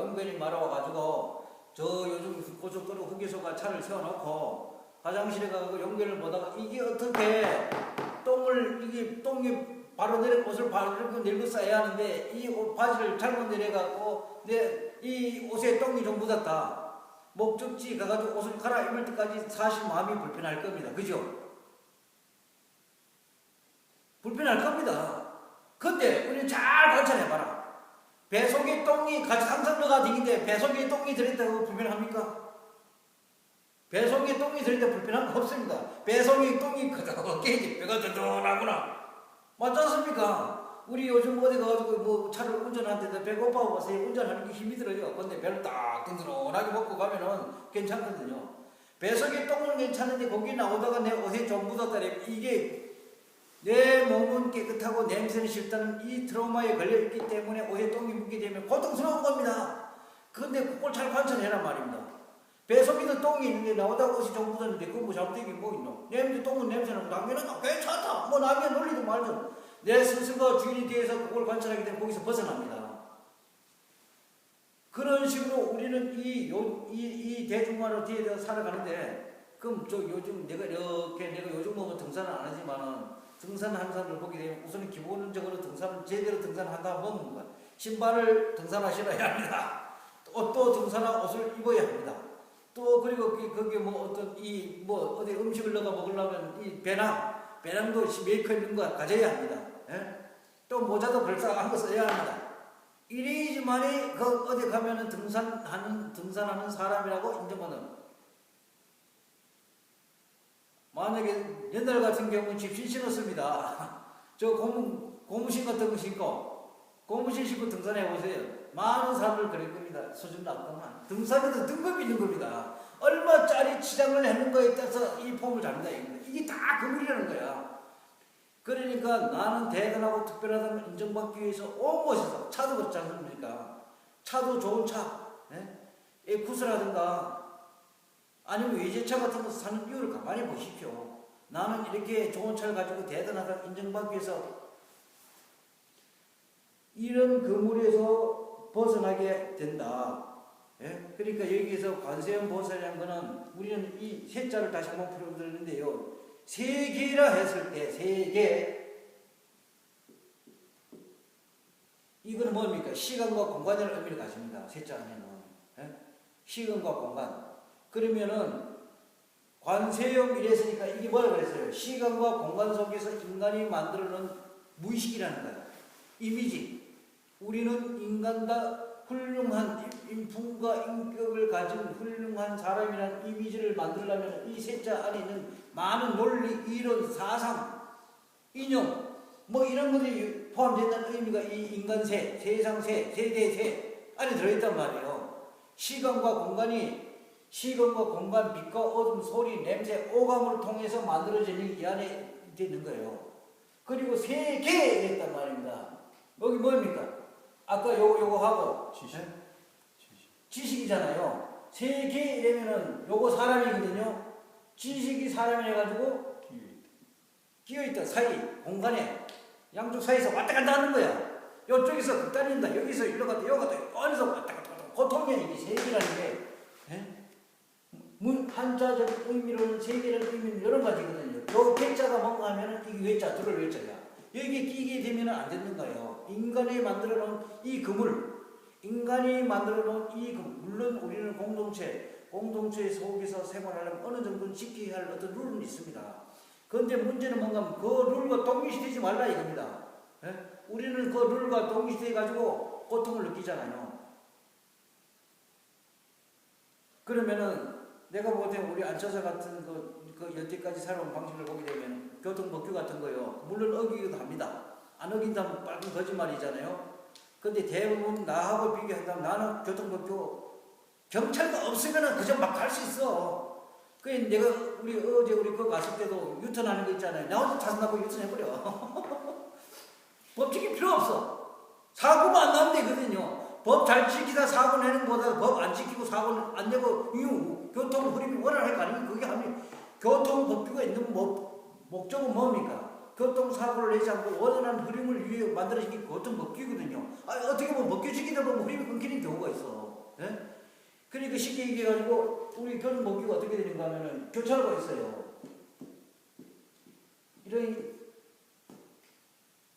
용변이 말아와가지고 저 요즘 고속도로 휴게소가 차를 세워놓고 화장실에 가고 용변을 보다가 이게 어떻게 똥이 바로 옷을 바로 내리고 싸야 하는데 이 바지를 잘못 내려갖고 이 옷에 똥이 좀 묻었다. 목적지 가가지고 옷을 갈아입을 때까지 사실 마음이 불편할 겁니다. 그죠? 불편할 겁니다. 근데 우리는 잘 관찰해봐라. 배 속에 똥이 항상 들어가 댕긴데 배 속에 똥이 들어있다고 불편합니까? 배 속에 똥이 들어있다 불편한 거 없습니다. 배 속에 똥이 어깨에 배가 든든하구나. 맞지 않습니까? 우리 요즘 어디 가가지고 뭐 차를 운전하는데 배고파고 와서 운전하는 게 힘이 들어요. 근데 배를 딱 든든하게 먹고 가면은 괜찮거든요. 배 속에 똥은 괜찮은데 거기 나오다가 내 옷에 좀 묻었다래. 이게 내 몸은 깨끗하고 냄새는 싫다는 이 트라우마에 걸려있기 때문에 옷에 똥이 묻게 되면 고통스러운 겁니다. 그런데 그걸 잘 관찰해란 말입니다. 배 속에도 똥이 있는데 나오다가 옷이 좀 묻었는데 그거 뭐 잘못된 게 뭐 있노? 냄새, 똥은 냄새는 당연하다. 괜찮다. 뭐 남의 놀리든 말든 내 스스로가 주인이 되어서 그걸 관찰하게 되면 거기서 벗어납니다. 그런 식으로 우리는 이 대중만으로 뒤에 살아가는데 그럼 요즘 내가 요즘 뭐 등산을 안 하지만은 등산하는 사람을 보게 되면 우선 기본적으로 제대로 등산한다 보면 뭔가 신발을 등산하셔야 합니다. 또 등산한 옷을 입어야 합니다. 또 그리고 거기에 뭐 어디 음식을 넣어 먹으려면 이 배낭도 메이커 있는 거 가져야 합니다. 또 모자도 걸상한 거 써야 합니다. 이래야지만이 어디 가면은 등산하는 사람이라고 인정받는. 만약에 옛날 같은 경우는 집신 신었습니다. 저 고무신 같은 거 신고 고무신 신고 등산해 보세요. 많은 사람들 그럴 겁니다. 수준 낮구만. 등산에도 등급이 있는 겁니다. 얼마짜리 치장을 했는 거에 따라서 이 폼을 잡는다. 이게 다 그물이라는 거야. 그러니까 나는 대단하고 특별하다는 인정받기 위해서 온 곳에서 차도 그렇지 않습니까? 차도 좋은 차, 에쿠스라든가 아니면 외제차 같은 거 사는 이유를 가만히 보십시오. 나는 이렇게 좋은 차를 가지고 대단하다 인정받기 위해서 이런 그물에서 벗어나게 된다. 그러니까 여기에서 관세음 보살이라는 거는 우리는 이 세 자를 다시 한번 풀어드리는데요. 세계라 했을 때 세계 이거는 뭡니까? 시간과 공간이라는 의미를 가집니다. 세 자 안에는 시간과 공간. 그러면은 관세음 이랬으니까 이게 뭐라 그랬어요? 시간과 공간 속에서 인간이 만들어놓은 무의식이라는 거예요. 이미지. 우리는 인간다 훌륭한 인품과 인격을 가진 훌륭한 사람이라는 이미지를 만들려면 이 셋자 안에 있는 많은 논리, 이론, 사상, 이념 뭐 이런 것들이 포함된다는 의미가 이 인간세, 세상세, 세대세 안에 들어있단 말이에요. 시간과 공간, 빛과 어둠, 소리, 냄새, 오감을 통해서 만들어지는 이 안에 있는 거예요. 그리고 세계 이랬단 말입니다. 여기 뭡니까? 아까 요거 하고 지식이잖아요. 세계 이러면은 요거 사람이거든요. 지식이 사람이 해가지고 끼어있다 사이 공간에 양쪽 사이에서 왔다 갔다 하는 거야. 요쪽에서 극단인다. 여기서 일로 갔다 여기 갔다 어디서 왔다 갔다 고통이야. 이게 세계라는 게 한자적 의미로는 세계라는 의미는 여러 가지거든요. 요 개자가 뭔가 하면은 이게 외자 들을 외자야. 여기에 끼게 되면 안 되는 거예요. 인간이 만들어 놓은 이 그물, 물론 우리는 공동체 속에서 생활하려면 어느 정도는 지켜야 할 어떤 룰은 있습니다. 그런데 문제는 뭔가 그 룰과 동일시되지 말라 이겁니다. 예? 우리는 그 룰과 동시에 가지고 고통을 느끼잖아요. 그러면은 내가 볼 때 우리 안처자 같은 그 여태까지 살아온 방식을 보게 되면 교통법규 같은 거요. 물론 어기기도 합니다. 안 어긴다면 빨간 거짓말이잖아요. 근데 대부분 나하고 비교한다면 나는 교통법규 경찰가 없으면은 그저 막 갈 수 있어. 그래 내가 우리 그거 갔을 때도 유턴하는 거 있잖아요. 나 혼자 자승하고 유턴해버려. 법 지킬 필요 없어. 사고만 안 나면 되거든요. 법 잘 지키다 사고 내는 것보다 법 안 지키고 사고 안 내고 이유 교통 흐름이 원활할 거 아니면 그게 하면 교통법규가 있는 목적은 뭡니까? 교통사고를 내지 않고 원활한 흐름을 위해 만들어진 게 교통법규거든요. 어떻게 보면 법규 지키다 보면 흐름이 끊기는 경우가 있어. 예? 그러니까 쉽게 얘기해가지고 우리 교통법규가 어떻게 되는가 하면은 교차로가 있어요.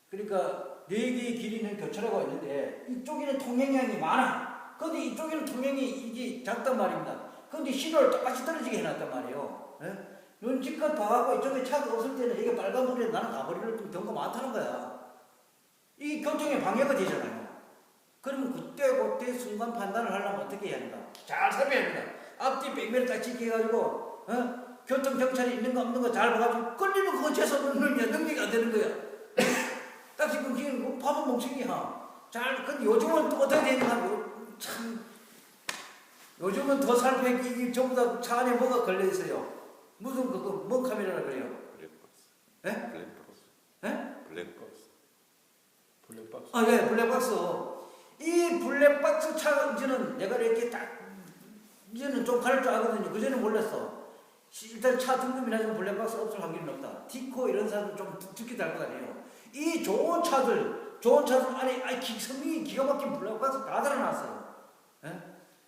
그러니까 4개의 길이는 교차로가 있는데 이쪽에는 통행량이 많아. 근데 이쪽에는 통행이 이게 작단 말입니다. 근데 신호를 똑같이 떨어지게 해놨단 말이에요. 예? 눈치껏 봐갖고 이쪽에 차가 없을 때는 이게 빨간불에 나는 가버리는 경우가 많다는 거야. 이 교통에 방해가 되잖아요. 그러면 그때 순간 판단을 하려면 어떻게 해야 하는가? 잘 살펴야 합니다. 앞뒤 백면을 딱 지켜가지고 교통경찰이 있는가 없는가 잘 봐가지고 끌리면 그거 재수없는 놈이야. 능력이 안 되는 거야. 딱 지금 지금 바보 멍청이야. 근데 요즘은 또 어떻게 되는가? 참 요즘은 더 살펴기 전부 다 차 안에 뭐가 걸려 있어요. 무슨 뭔 카메라라 그래요? 블랙박스. 예? 블랙박스. 예? 블랙박스. 블랙박스. 네, 블랙박스. 이 블랙박스 차 이제는 내가 이렇게 딱 이제는 좀 가릴 줄 알거든요. 그전에는 몰랐어. 일단 차 등급이나 좀 블랙박스 없을 확률이 높다. 티코 이런 사람은 좀 듣기 달 거 아니에요. 이 좋은 차들 안에 성능이 기가 막힌 블랙박스 다 달아놨어요. 예?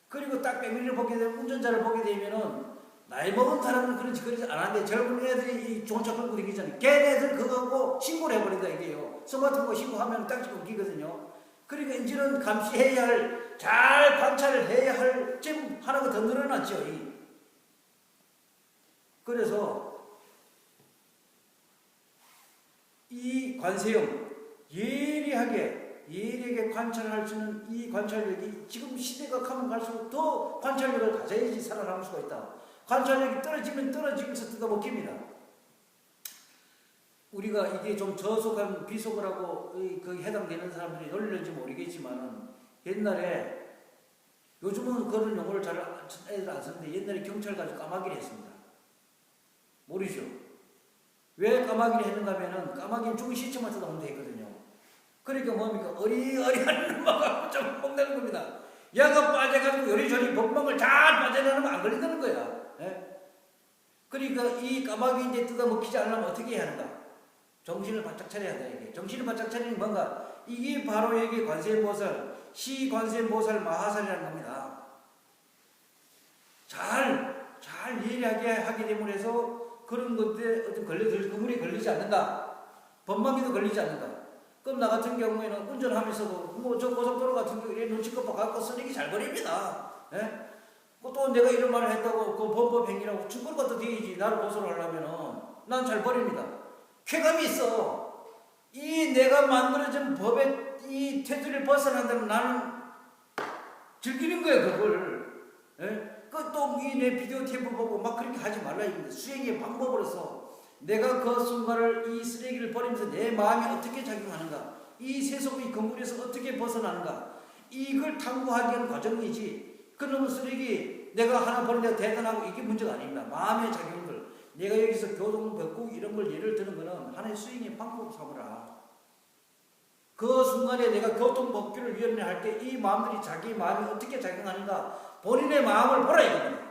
그리고 딱 백미를 보게 되면 운전자를 보게 되면은 나이 먹은 사람은 그러지 안 하는데 젊은 애들이 이 좋은 차 끌고 다니잖아요. 걔네들 그거하고 신고를 해버린다 이게요. 스마트폰 신고하면 딱 지금 웃기거든요. 그러니까 이제는 감시해야 할, 잘 관찰을 해야 할 점 하나가 더 늘어났죠. 그래서 이 관세음 예리하게 관찰할 수 있는 이 관찰력이 지금 시대가 가면 갈수록 더 관찰력을 가져야지 살아남을 수가 있다. 관찰력이 떨어지면 떨어지면서 뜯어먹힙니다. 우리가 이게 좀 저속한 비속을 하고 그 해당되는 사람들이 놀릴지 모르겠지만은 옛날에 요즘은 그런 용어를 잘 애들 안 쓰는데 옛날에 경찰 가지고 까마귀를 했습니다. 모르죠? 왜 까마귀를 했는가 하면은 까마귀는 죽은 시체만 뜯어먹는다 했거든요. 그러니까 뭡니까? 어리어리한 놈만 잡아먹는 겁니다. 야가 빠져가지고 요리조리 법망을 잘 빠져나가면 안 걸린다는 거야. 예? 그러니까 이 까마귀 이제 뜯어먹히지 않으면 어떻게 해야 하는가? 정신을 바짝 차려야 한다 이게. 정신을 바짝 차리는 뭔가? 이게 바로 이게 관세음보살, 시관세음보살 마하살이라는 겁니다. 잘 예리하게 하게 되면 해서 그런 것들에 어떤 그물이 걸리지 않는다. 법망기도 걸리지 않는다. 그럼 나 같은 경우에는 운전하면서도 저 고속도로 같은 경우에 눈치껏 봐갖고 쓰레기 잘 버립니다. 예? 또 내가 이런 말을 했다고 그 범법행위라고 죽을 것도 되지 나를 고소를 하려면은 난 잘 버립니다. 쾌감이 있어. 이 내가 만들어진 법의 이 테두리를 벗어난다면 나는 즐기는 거야 그걸. 예? 또 이 내 비디오 테이프 보고 막 그렇게 하지 말라 이겁니다. 수행의 방법으로서 내가 그 순간을 이 쓰레기를 버리면서 내 마음이 어떻게 작용하는가, 이 세속의 건물에서 어떻게 벗어나는가, 이걸 탐구하기 위한 과정이지. 그놈의 쓰레기 내가 하나 버린다고 대단하고 이게 문제가 아닙니다. 마음의 작용들. 내가 여기서 교동법규 이런 걸 예를 드는 거는 하나의 수행의 방법으로 삼으라. 그 순간에 내가 교통법규를 위원회 할 때 이 마음들이 자기 마음이 어떻게 작용하는가 본인의 마음을 보라 이겁니다.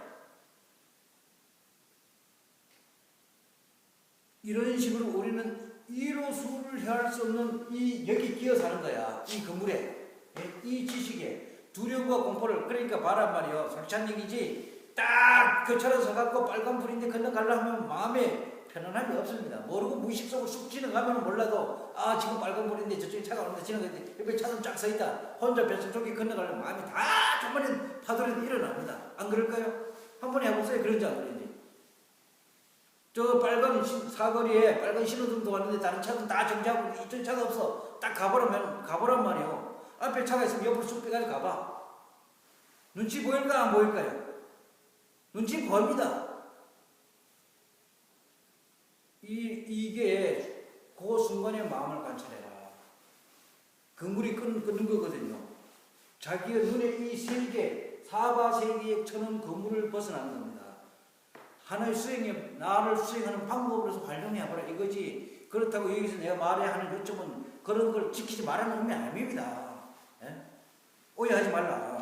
이런 식으로 우리는 이로 수를 해할 수 없는 여기 끼어 사는 거야. 이 건물에, 이 지식에 두려움과 공포를. 그러니까 바란 말이요. 솔직한 얘기지. 딱 교차로 서갖고 빨간불인데 건너가려면 마음에 편안함이 없습니다. 모르고 무의식 속으로 쑥 지나가면 몰라도 지금 빨간불인데 저쪽에 차가 오는데 지나가는데 옆에 차도 쫙 서있다. 혼자 뱃속 쪽에 건너가려면 마음이 다 조금만 파도라도 일어납니다. 안 그럴까요? 한 번 해보세요. 그런지 안 그런지. 저 빨간 사거리에 빨간 신호등도 왔는데 다른 차는 다 정지하고 이쪽 차가 없어. 딱 가보란 말이요. 앞에 차가 있으면 옆으로 쑥 빼가지고 가봐. 눈치 보일까 안 보일까요? 눈치 보입니다. 이게 그 순간의 마음을 관찰해라. 그물이 끊는 거거든요. 자기의 눈에 이 세계, 사바세계에 쳐는 그물을 벗어나는 겁니다. 하나의 수행에, 나를 수행하는 방법으로서 활용해봐라 이거지. 그렇다고 여기서 내가 말해야 하는 요점은 그런 걸 지키지 말라는 의미 아닙니다. 예? 오해하지 말라.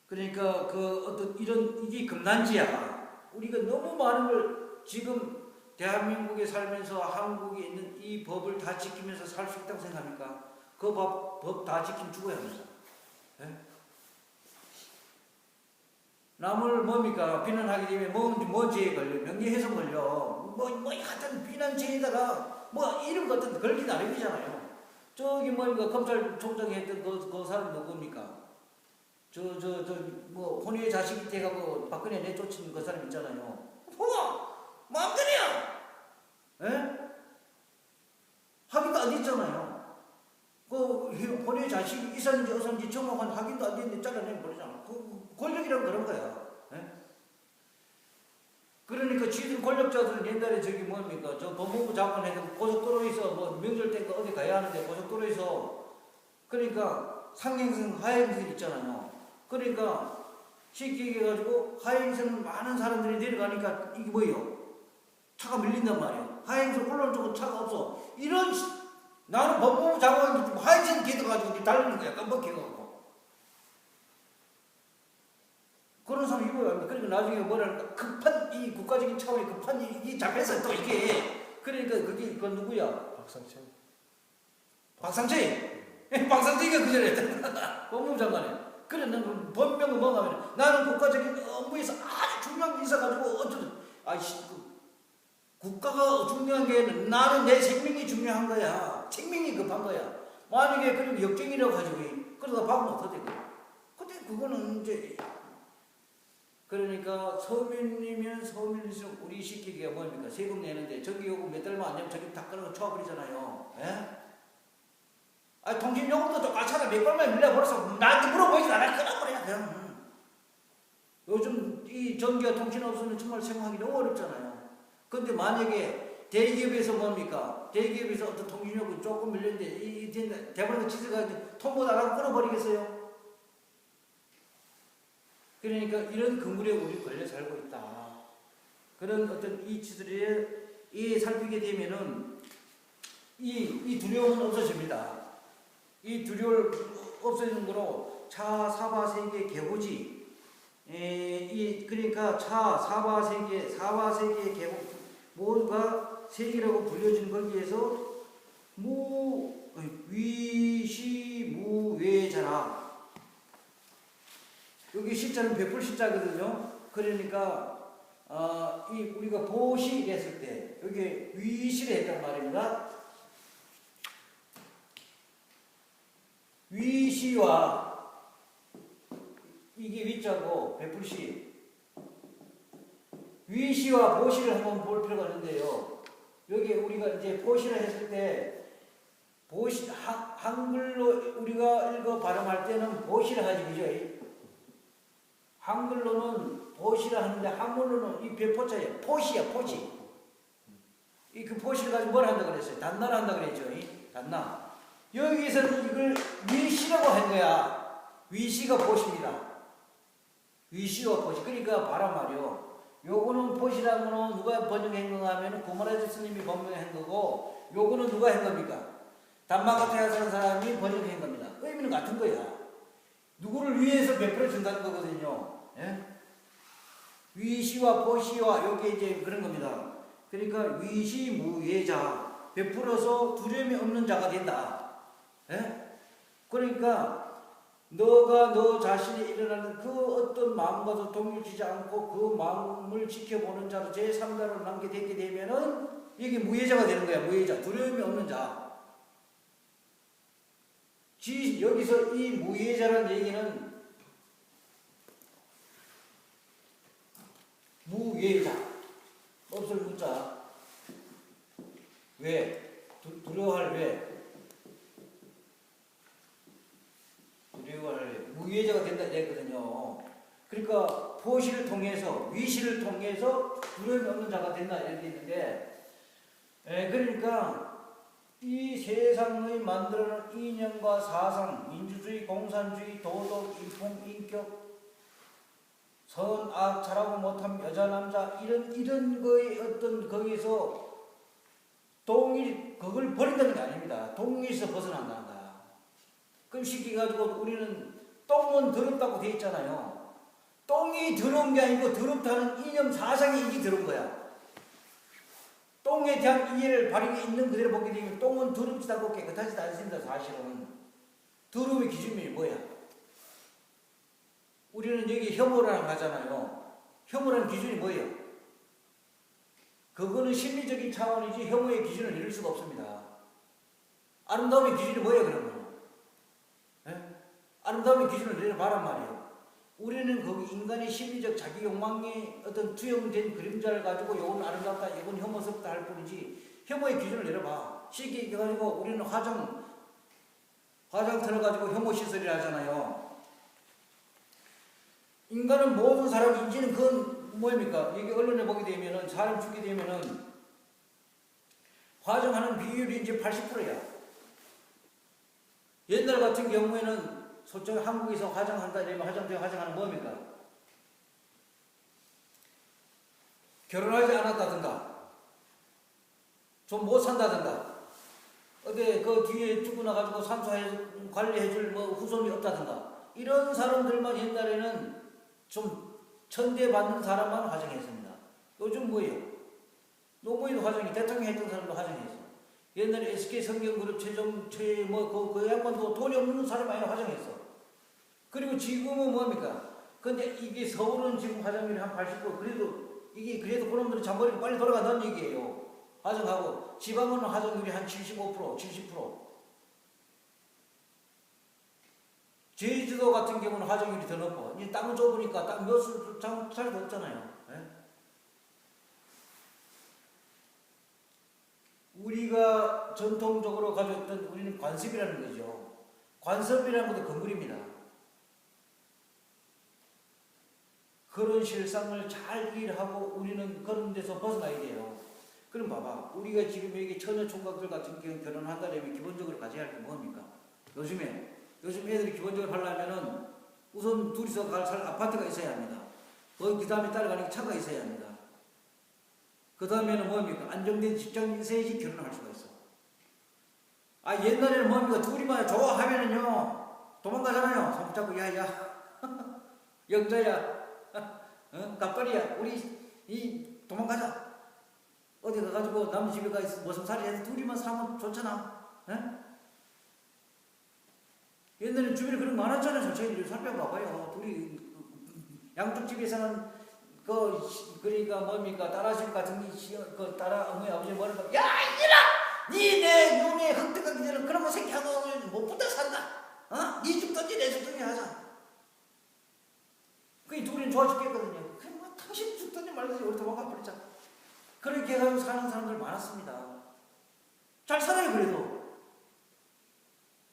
그러니까 그 어떤 이게 금난지야. 우리가 너무 많은 걸 지금 대한민국에 살면서 한국에 있는 이 법을 다 지키면서 살 수 있다고 생각합니까? 그 법 다 지키면 죽어야 합니다. 예? 남을 뭡니까? 비난하게 되면 뭔 죄에 걸려? 명예훼손 걸려. 하여튼 비난죄에다가 이름 같은 데 걸기 나름이잖아요. 저기 뭡니까? 검찰총장이 했던 그 사람 누굽니까? 혼외 자식이 돼가고 박근혜 내쫓은 그 사람 있잖아요. 마음대로야! 예? 확인도 안 됐잖아요. 그 본인의 자식이 있었는지 없었는지 정확한 확인도 안 됐는데 잘라내면 버리잖아. 권력이란 그런 거야. 예? 그러니까 지금 권력자들은 옛날에 저기 뭡니까? 저 법무부 장관 해서 고속도로에서 명절 때 어디 가야 하는데 고속도로에서 그러니까 상행선, 하행선 있잖아요. 그러니까 쉽게 얘기해가지고 하행선 많은 사람들이 내려가니까 이게 뭐예요? 차가 밀린단 말이에요. 하행선 올라오는 쪽은 차가 없어. 나는 법무부 장관인데 하행선 기어가지고 달리는 거야. 깜빡해가지고. 그런 사람 이거야. 그러니까 나중에 뭐랄까 이 국가적인 차원의 급한 일이 잡혀서 또 이게 그러니까 그건 누구야? 박상철. 박상철이가 그 전에 했잖아. 법무부 장관에. 그래 나는 본명은 뭐가 하면 나는 국가적인 업무에서 아주 중요한 게 있어가지고 국가가 중요한 게 나는 내 생명이 중요한 거야. 생명이 급한 거야. 만약에 그럼 역경이라고 하지 그러다 박으면 어떻게 돼? 근데 그거는 이제 그러니까 서민이면 서민일수록 우리 시키기가 뭡니까? 세금 내는데 전기요금 몇 달만 안 내면 저기 다 끊어서 쳐버리잖아요. 예? 통신요금도 똑같잖아. 몇 번만 밀려버려서 나한테 물어보지도 않아. 끊어버려 그냥. 요즘 이 전기와 통신 없으면 정말 생활하기 너무 어렵잖아요. 근데 만약에 대기업에서 뭡니까? 대기업에서 어떤 통신요금 조금 밀렸는데 이 대부분 지수가 통보 안 하고 끊어버리겠어요? 그러니까 이런 그물에 우리 걸려 살고 있다. 그런 어떤 이치들이 살피게 되면은 이 두려움은 없어집니다. 이 두려움을 없애는 거로 사바세계 개고지. 그러니까 사바세계 개고 뭐가 세계라고 불려진 거기에서 위시무외자라. 여기 시자는 베풀 시자거든요. 그러니까 우리가 보시 했을 때 여기 위시를 했단 말입니다. 위시와 이게 위자고 베풀시 위시와 보시를 한번 볼 필요가 있는데요. 여기 우리가 이제 보시를 했을 때 보시 한글로 우리가 읽어 발음할 때는 보시를 하지 그죠? 한글로는 보시를 하는데 한글로는 이 배포자예요. 포시야 포시. 그 포시를 가지고 뭘 한다 그랬어요? 단나를 한다 그랬죠. 단나. 여기서는 이걸 위시라고 한 거야. 위시가 보시입니다. 위시와 보시. 그러니까 바란 말이요. 요거는 보시라는 거는 누가 번역한 건가 하면 고모라지 스님이 번역한 거고, 요거는 누가 한 겁니까? 단마같이 하는 사람이 번역한 겁니다. 의미는 같은 거야. 누구를 위해서 베풀어 준다는 거거든요. 예? 위시와 보시와 요게 이제 그런 겁니다. 그러니까 위시무예자, 베풀어서 두려움이 없는 자가 된다. 예? 그러니까 너가 너 자신이 일어나는 그 어떤 마음과도 동일치지 않고 그 마음을 지켜보는 자로 제3자로 남게 되면은 이게 무예자가 되는 거야. 무예자, 두려움이 없는 자. 여기서 이 무예자라는 얘기는 무예자, 없을 묻자. 왜? 두려워할 왜? 두려워할 왜? 무위해자가 된다 이랬거든요. 그러니까 포시를 통해서 위시를 통해서 두려움이 없는 자가 된다 이렇게 있는데, 그러니까 이 세상의 만들어놓은 이념과 사상, 민주주의, 공산주의, 도덕, 인품, 인격, 선, 악, 잘하고 못함, 여자, 남자 이런 거의 어떤 거기서 그걸 버린다는 게 아닙니다. 동일에서 벗어난다는 거야. 그럼 쉽게 가지고 우리는 똥은 더럽다고 돼 있잖아요. 똥이 더러운 게 아니고 더럽다는 이념 사상이 이게 더러운 거야. 똥에 대한 이해를 바르게 있는 그대로 보게 되면 똥은 더럽지도 않고 깨끗하지도 않습니다. 사실은 더러움의 기준이 뭐야? 우리는 여기 혐오라고 하잖아요. 혐오라는 기준이 뭐예요? 그거는 심리적인 차원이지 혐오의 기준을 내릴 수가 없습니다. 아름다움의 기준이 뭐예요 그러면? 아름다움의 기준을 내려봐란 말이에요. 우리는 거기 인간의 심리적 자기 욕망의 어떤 투영된 그림자를 가지고 이건 아름답다, 이건 혐오스럽다 할 뿐이지 혐오의 기준을 내려봐. 쉽게 얘기해가지고 우리는 화장 들어가지고 혐오 시설이라 하잖아요. 인간은 모든 사람 인지는 그건 뭐입니까? 이게 언론에 보게 되면은 사람 죽게 되면은 화장하는 비율이 이제 80%야. 옛날 같은 경우에는 솔직히 한국에서 화장한다 이러면 화장하는 뭡니까? 결혼하지 않았다든가 좀 못 산다든가 어디 그 뒤에 죽어나가지고 산소 관리해줄 뭐 후손이 없다든가 이런 사람들만 옛날에는 좀 천대받는 사람만 화장했습니다. 요즘 뭐예요? 노무현도 화장해, 대통령 했던 사람도 화장했어. 옛날에 SK 성경그룹 그 양반도 돈이 없는 사람 아니라 화장했어. 그리고 지금은 뭡니까? 근데 이게 서울은 지금 화장률이 한 80%, 그래도 그놈들이 잠버리고 빨리 돌아간다는 얘기예요. 화장하고, 지방은 화장률이 한 75%, 70%. 제주도 같은 경우는 화장률이 더 높고, 이제 땅은 좁으니까 땅 몇수 잘 없잖아요. 예? 우리가 전통적으로 가졌던 우리는 관습이라는 거죠. 관습이라는 것도 건물입니다. 그런 실상을 잘 이해하고 우리는 그런 데서 벗어나야 돼요. 그럼 봐봐. 우리가 지금 여기 처녀 총각들 같은 경우 결혼한다면 기본적으로 가져야 할 게 뭡니까? 요즘 애들이 기본적으로 하려면은 우선 둘이서 살 아파트가 있어야 합니다. 그 다음에 따라가는 차가 있어야 합니다. 그 다음에는 뭡니까? 안정된 직장이 있어야지 결혼할 수가 있어. 옛날에는 뭡니까? 둘이만 좋아하면은요, 도망가잖아요. 손 붙잡고, 야, 영자야, 갑돌이야, 우리, 도망가자. 어디 가가지고 남 집에 가 있어. 무슨 살이 해서 둘이만 사면 좋잖아. 옛날에 주변에 그런 거 많았잖아요. 솔직히 살펴봐봐요. 둘이, 양쪽 집에서는 그러니까 뭡니까? 따라집 같은 그 따라 어머니 아버지 머리가 야 이년아! 니내 눈에 흙떡하기 전에 그런 거 새끼하고 못 붙어 산다. 니 죽든지 내 죽든지 하자. 그 둘이는 좋아 죽겠거든요. 그냥 뭐 당신 죽든지 말든지 우리 도망가 버리자. 그렇게 해가지고 사는 사람들 많았습니다. 잘 살아요 그래도.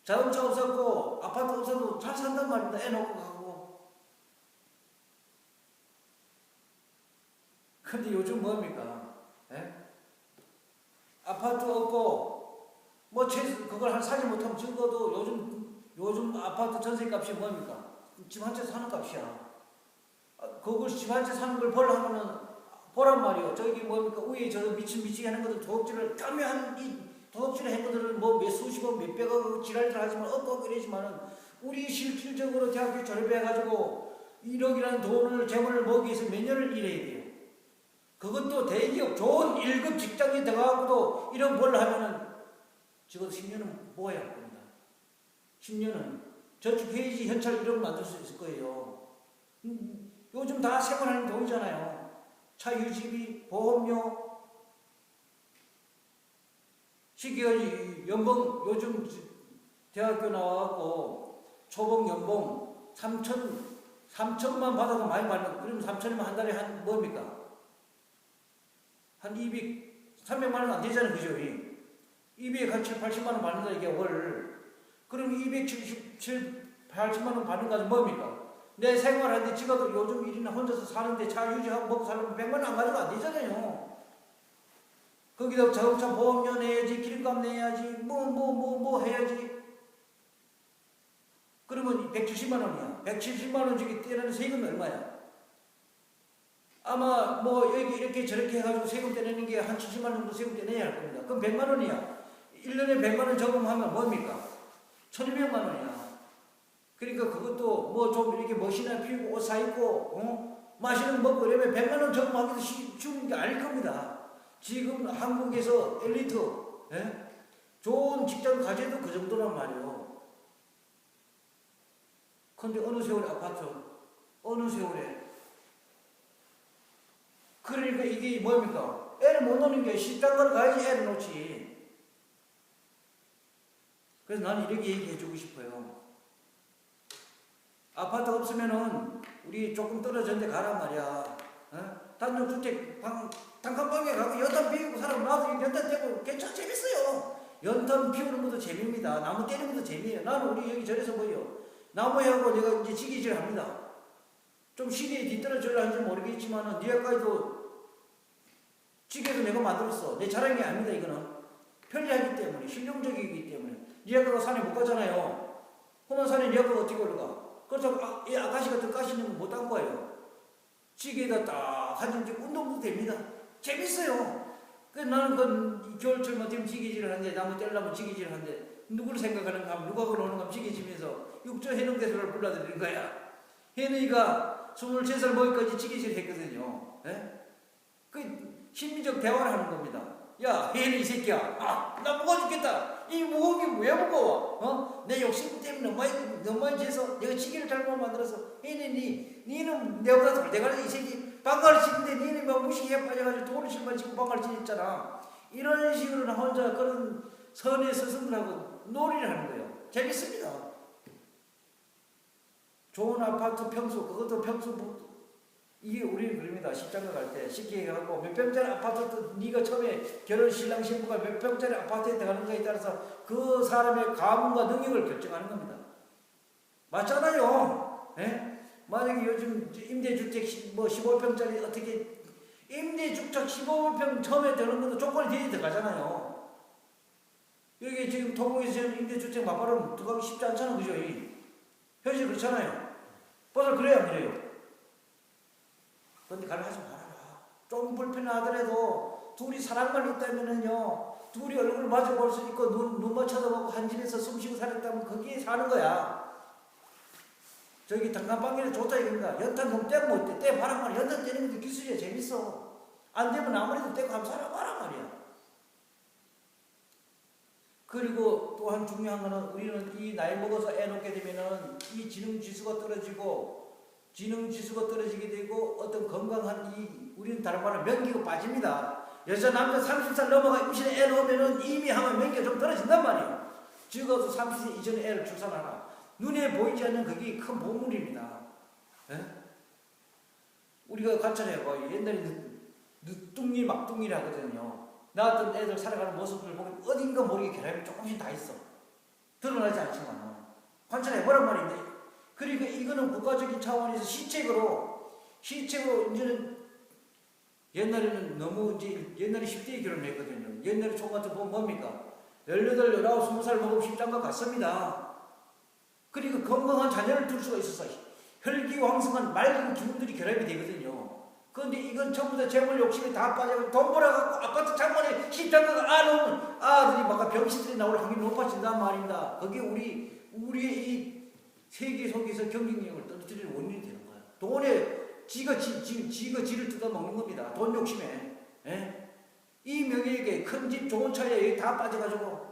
자동차 없었고 아파트 없어도 잘 산단 말입니다. 애 놓고 가고. 근데 요즘 뭡니까? 아파트 없고 뭐 그걸 한 사지 못하면 증거도 요즘 아파트 전세값이 뭡니까? 집 한 채 사는 값이야. 그걸 집 한 채 사는 걸 보려면은 보란 말이요. 저기 뭡니까? 위에 저 미치미치 하는 것들 도둑질을 까면 이 도둑질을 한 것들은 뭐 몇 수십억 몇 백억 지랄들 하지만 없고 그러지만은 우리 실질적으로 대학교 졸업해가지고 1억이라는 돈을 재물을 모으기 위해서 몇 년을 일해야 돼요. 그것도 대기업 좋은 1급 직장에 들어가고도 이런 뭘 하면은 적어도 10년은 모아야 할 겁니다. 10년은 저축해야지 현찰 1억 만들 수 있을 거예요. 요즘 다 생활하는 돈이잖아요. 차 유지비, 보험료, 시기하지 연봉 요즘 대학교 나와갖고 초봉 연봉 3천만 받아도 많이 받는 그러면 3천이면 한 달에 한 뭡니까? 한 300만 원 안 되잖아요. 그죠? 280만 원 받는다 이게 월. 그럼 280만 원 받는 거 뭡니까? 내 생활하는데 지가도 요즘 일이나 혼자서 사는데 잘 유지하고 먹고 살려면 100만 원 안 가지고 안 되잖아요. 거기다 자동차 보험료 내야지, 기름값 내야지, 뭐 해야지. 그러면 170만 원이야. 170만 원 중에 떼는 세금이 얼마야? 아마 뭐 여기 이렇게 저렇게 해가지고 세금 떼내는 게 한 70만 원 정도 세금 떼내야 할 겁니다. 그럼 100만 원이야. 1년에 100만 원 저금하면 뭡니까? 1200만 원이야. 그러니까 그것도 뭐 좀 이렇게 멋이나 피우고 옷 사입고 맛있는 거 먹고 이러면 100만 원 저금하기도 쉬운 게 아닐 겁니다. 지금 한국에서 엘리트 좋은 직장 가져도 그 정도란 말이에요. 근데 어느 세월에 아파트 어느 세월에 그러니까 이게 뭡니까? 애를 못 놓는 게 식당을 가야지 애를 놓지. 그래서 나는 이렇게 얘기해주고 싶어요. 아파트 없으면은 우리 조금 떨어진 데 가란 말이야. 단독주택 단칸방에 가고 연탄 피우고 사람 나도 연탄 떼고 괜찮아 재밌어요. 연탄 피우는 것도 재미입니다. 나무 떼는 것도 재미예요. 나는 우리 여기 절에서 뭐요? 나무하고 내가 이제 지기질 합니다. 좀 시대에 뒤떨어질라 하는지 모르겠지만은 니아까지도 지게도 내가 만들었어. 내 자랑이 아닙니다. 이거는 편리하기 때문에 실용적이기 때문에 니아까가 산에 못 가잖아요. 험한 산에 니아까가 어떻게 올라가? 그래서 이 아가씨 같은 가시는 거 못 한 거예요. 지게에다 딱 하든지 운동도 됩니다. 재밌어요. 그래서 나는 그 겨울철만 되면 지게질을 하는데 나무 떼려면 지게질을 하는데 누구를 생각하는가 하면 누가 그러는가 하면 지게지면서 육조 해능대소를 불러드리는 거야. 혜능이가 23살 먹기까지 지게질 했거든요. 그 심리적 대화를 하는 겁니다. 야, 혜는 이 새끼야. 나 무거워 죽겠다. 이 무거운 게 왜 무거워? 내 욕심 때문에 너무 많이 재서 내가 지게를 잘못 만들어서 혜는 니는 내보다 덜 돼가지고 이 새끼 방가를 치는데 니는 막 무식해 빠져가지고 돈을 실만 치고 방가를 치했잖아. 이런 식으로 나 혼자 그런 선의 스승들하고 놀이를 하는 거예요. 재밌습니다. 좋은 아파트 평수, 그것도 평수 이게 우리는 그럽니다. 십장가 갈 때 쉽게 해갖고 몇 평짜리 아파트 네가 처음에 결혼 신랑 신부가 몇 평짜리 아파트에 들어가는가에 따라서 그 사람의 가문과 능력을 결정하는 겁니다. 맞잖아요. 만약에 요즘 임대주택 뭐 15평짜리 어떻게 임대주택 15평 처음에 되는 것도 조건이 되게 들어가잖아요. 여기 지금 도봉에서 임대주택 막바로 들어가기 쉽지 않잖아. 그죠? 현실 그렇잖아요. 벌써 그래야 안 그래요? 그런데 가면 하지 말아라. 좀 불편하더라도 둘이 사랑만 있다면은요, 둘이 얼굴을 마주볼 수 있고 눈만 쳐다보고 한 집에서 숨쉬고 살았다면 거기에 사는 거야. 저기 단칸방에는 좋다 이겁니다. 연탄 좀 떼고 못 떼. 떼봐라 말이야. 연탄 떼는 것도 기술이야. 재밌어. 안 되면 아무래도 떼고 한번 살아봐라 말이야. 그리고 또 한 중요한 거는 우리는 이 나이 먹어서 애 놓게 되면은 이 지능지수가 떨어지게 되고 어떤 건강한 우리는 다른 말로 명기가 빠집니다. 여자 남자 30살 넘어가 임신에 애 놓으면은 이미 하면 명기가 좀 떨어진단 말이에요. 적어도 30세 이전에 애를 출산하라. 눈에 보이지 않는 그게 큰 보물입니다. 우리가 관찰해봐. 옛날에 늦둥이 막둥이라 하거든요. 낳았던 애들 살아가는 모습을 보면 어딘가 모르게 결함이 조금씩 다 있어. 드러나지 않지만 관찰해보란 말인데, 그러니까 이거는 국가적인 차원에서 시책으로 이제는 옛날에는 너무 이제 옛날에 10대에 결혼했거든요. 옛날에 총 같은 거 뭡니까? 18, 19, 20살 먹으면 십장가 갔습니다. 그리고 건강한 자녀를 둘 수가 있었어요. 혈기왕성한 맑은 기운들이 결합이 되거든요. 그런데 이건 전부 다 재물 욕심에 다 빠져서 돈 벌어갖고 아파트 장만에 십장가가 안 오면 아들이 막 병신들이 나올 확률이 높아진단 말입니다. 그게 우리의 이 세계 속에서 경쟁력을 떨어뜨리는 원인이 되는 거예요. 돈에 지가 지를 뜯어먹는 겁니다. 돈 욕심에. 이 명예에게 큰 집 좋은 차에 다 빠져가지고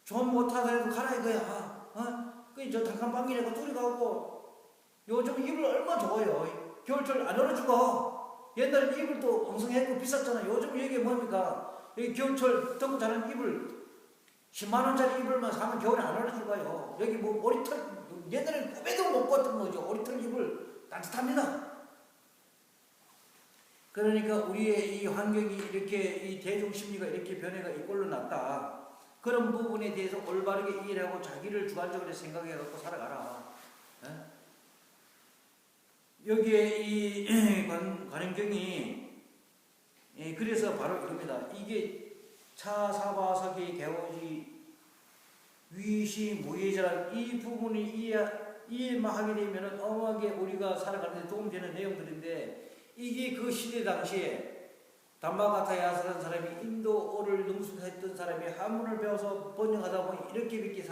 좀 못하더라도 가라 이거야. 저 단칸방이라고 둘이 가고 요즘 이불 얼마나 좋아요. 겨울철 안 얼어 죽어. 옛날에 이불도 엉성했고 비쌌잖아. 요즘 여기 뭡니까? 여기 겨울철 덮고 자는 이불 10만원짜리 이불만 사면 겨울에 안 얼어 죽어요. 여기 뭐 오리털 옛날에 꿈에도 못 봤던 거죠. 오리털 이불 따뜻합니다. 그러니까 우리의 이 환경이 이렇게 이 대중 심리가 이렇게 변해가 이꼴로 났다. 그런 부분에 대해서 올바르게 이해를 하고 자기를 주관적으로 생각해 갖고 살아가라. 예? 여기에 이 관행경이 그래서 바로 이겁니다. 이게 차사바석의 개오지 위시 무예자라는 이 부분이 이해만 하게 되면 어마하게 우리가 살아가는 데 도움되는 내용들인데 이게 그 시대 당시에 담마가타 야사라는 사람이 인도어를 능숙했던 사람이 한문을 배워서 번역하다 보니 이렇게밖에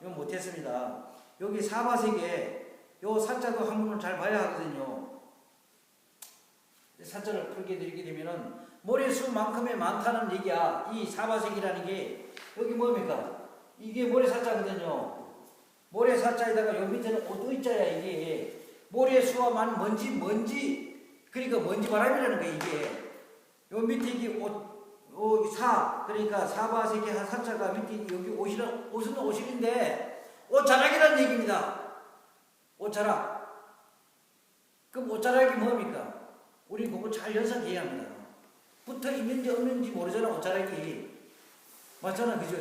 못했습니다. 여기 사바세계 요 사자도 한문을 잘 봐야 하거든요. 사자를 풀게 드리게 되면은 모래수만큼의 많다는 얘기야. 이 사바세계라는 게 여기 뭡니까? 이게 모래사자거든요. 모래사자에다가 요 밑에는 오도이자야. 이게 모래수와 많은 먼지 그러니까 먼지바람이라는 거야. 이게 요 밑에 이게 사 그러니까 사바세계 한 사자가 밑에 여기 옷은 옷인데 옷자락이라는 얘기입니다. 옷자락. 그럼 옷자락이 뭡니까? 우리 그거 잘 연상해야 합니다. 붙어 있는지 없는지 모르잖아. 옷자락이 맞잖아, 그죠?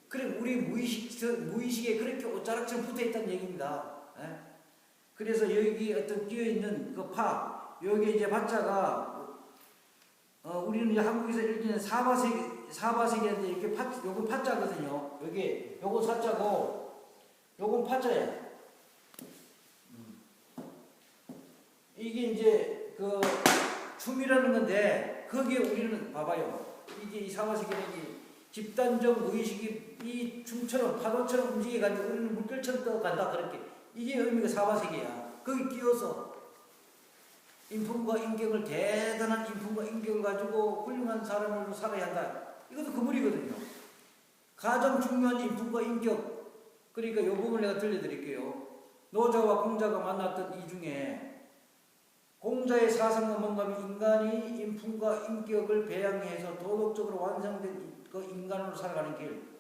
그래 우리 무의식에 그렇게 옷자락처럼 붙어 있다는 얘기입니다. 예? 그래서 여기 어떤 끼어 있는 그 여기 이제 파자가 우리는 이제 한국에서 읽는 사바세계인데 이렇게 요건 파자거든요. 여기 요건 사자고 요건 파자야. 이게 이제 그 춤이라는 건데 거기에 우리는 봐봐요. 이게 이 사바세계는 집단적 무의식이 이 춤처럼 파도처럼 움직여가지고 우리는 물결처럼 떠간다. 그렇게 이게 의미가 사바세계야. 거기 끼어서 인품과 인격을 대단한 인품과 인격을 가지고 훌륭한 사람으로 살아야 한다. 이것도 그 물이거든요. 가장 중요한 인품과 인격. 그러니까 이 부분을 내가 들려드릴게요. 노자와 공자가 만났던 이 중에 공자의 사상과 뭔가면 인간이 인품과 인격을 배양해서 도덕적으로 완성된 그 인간으로 살아가는 길.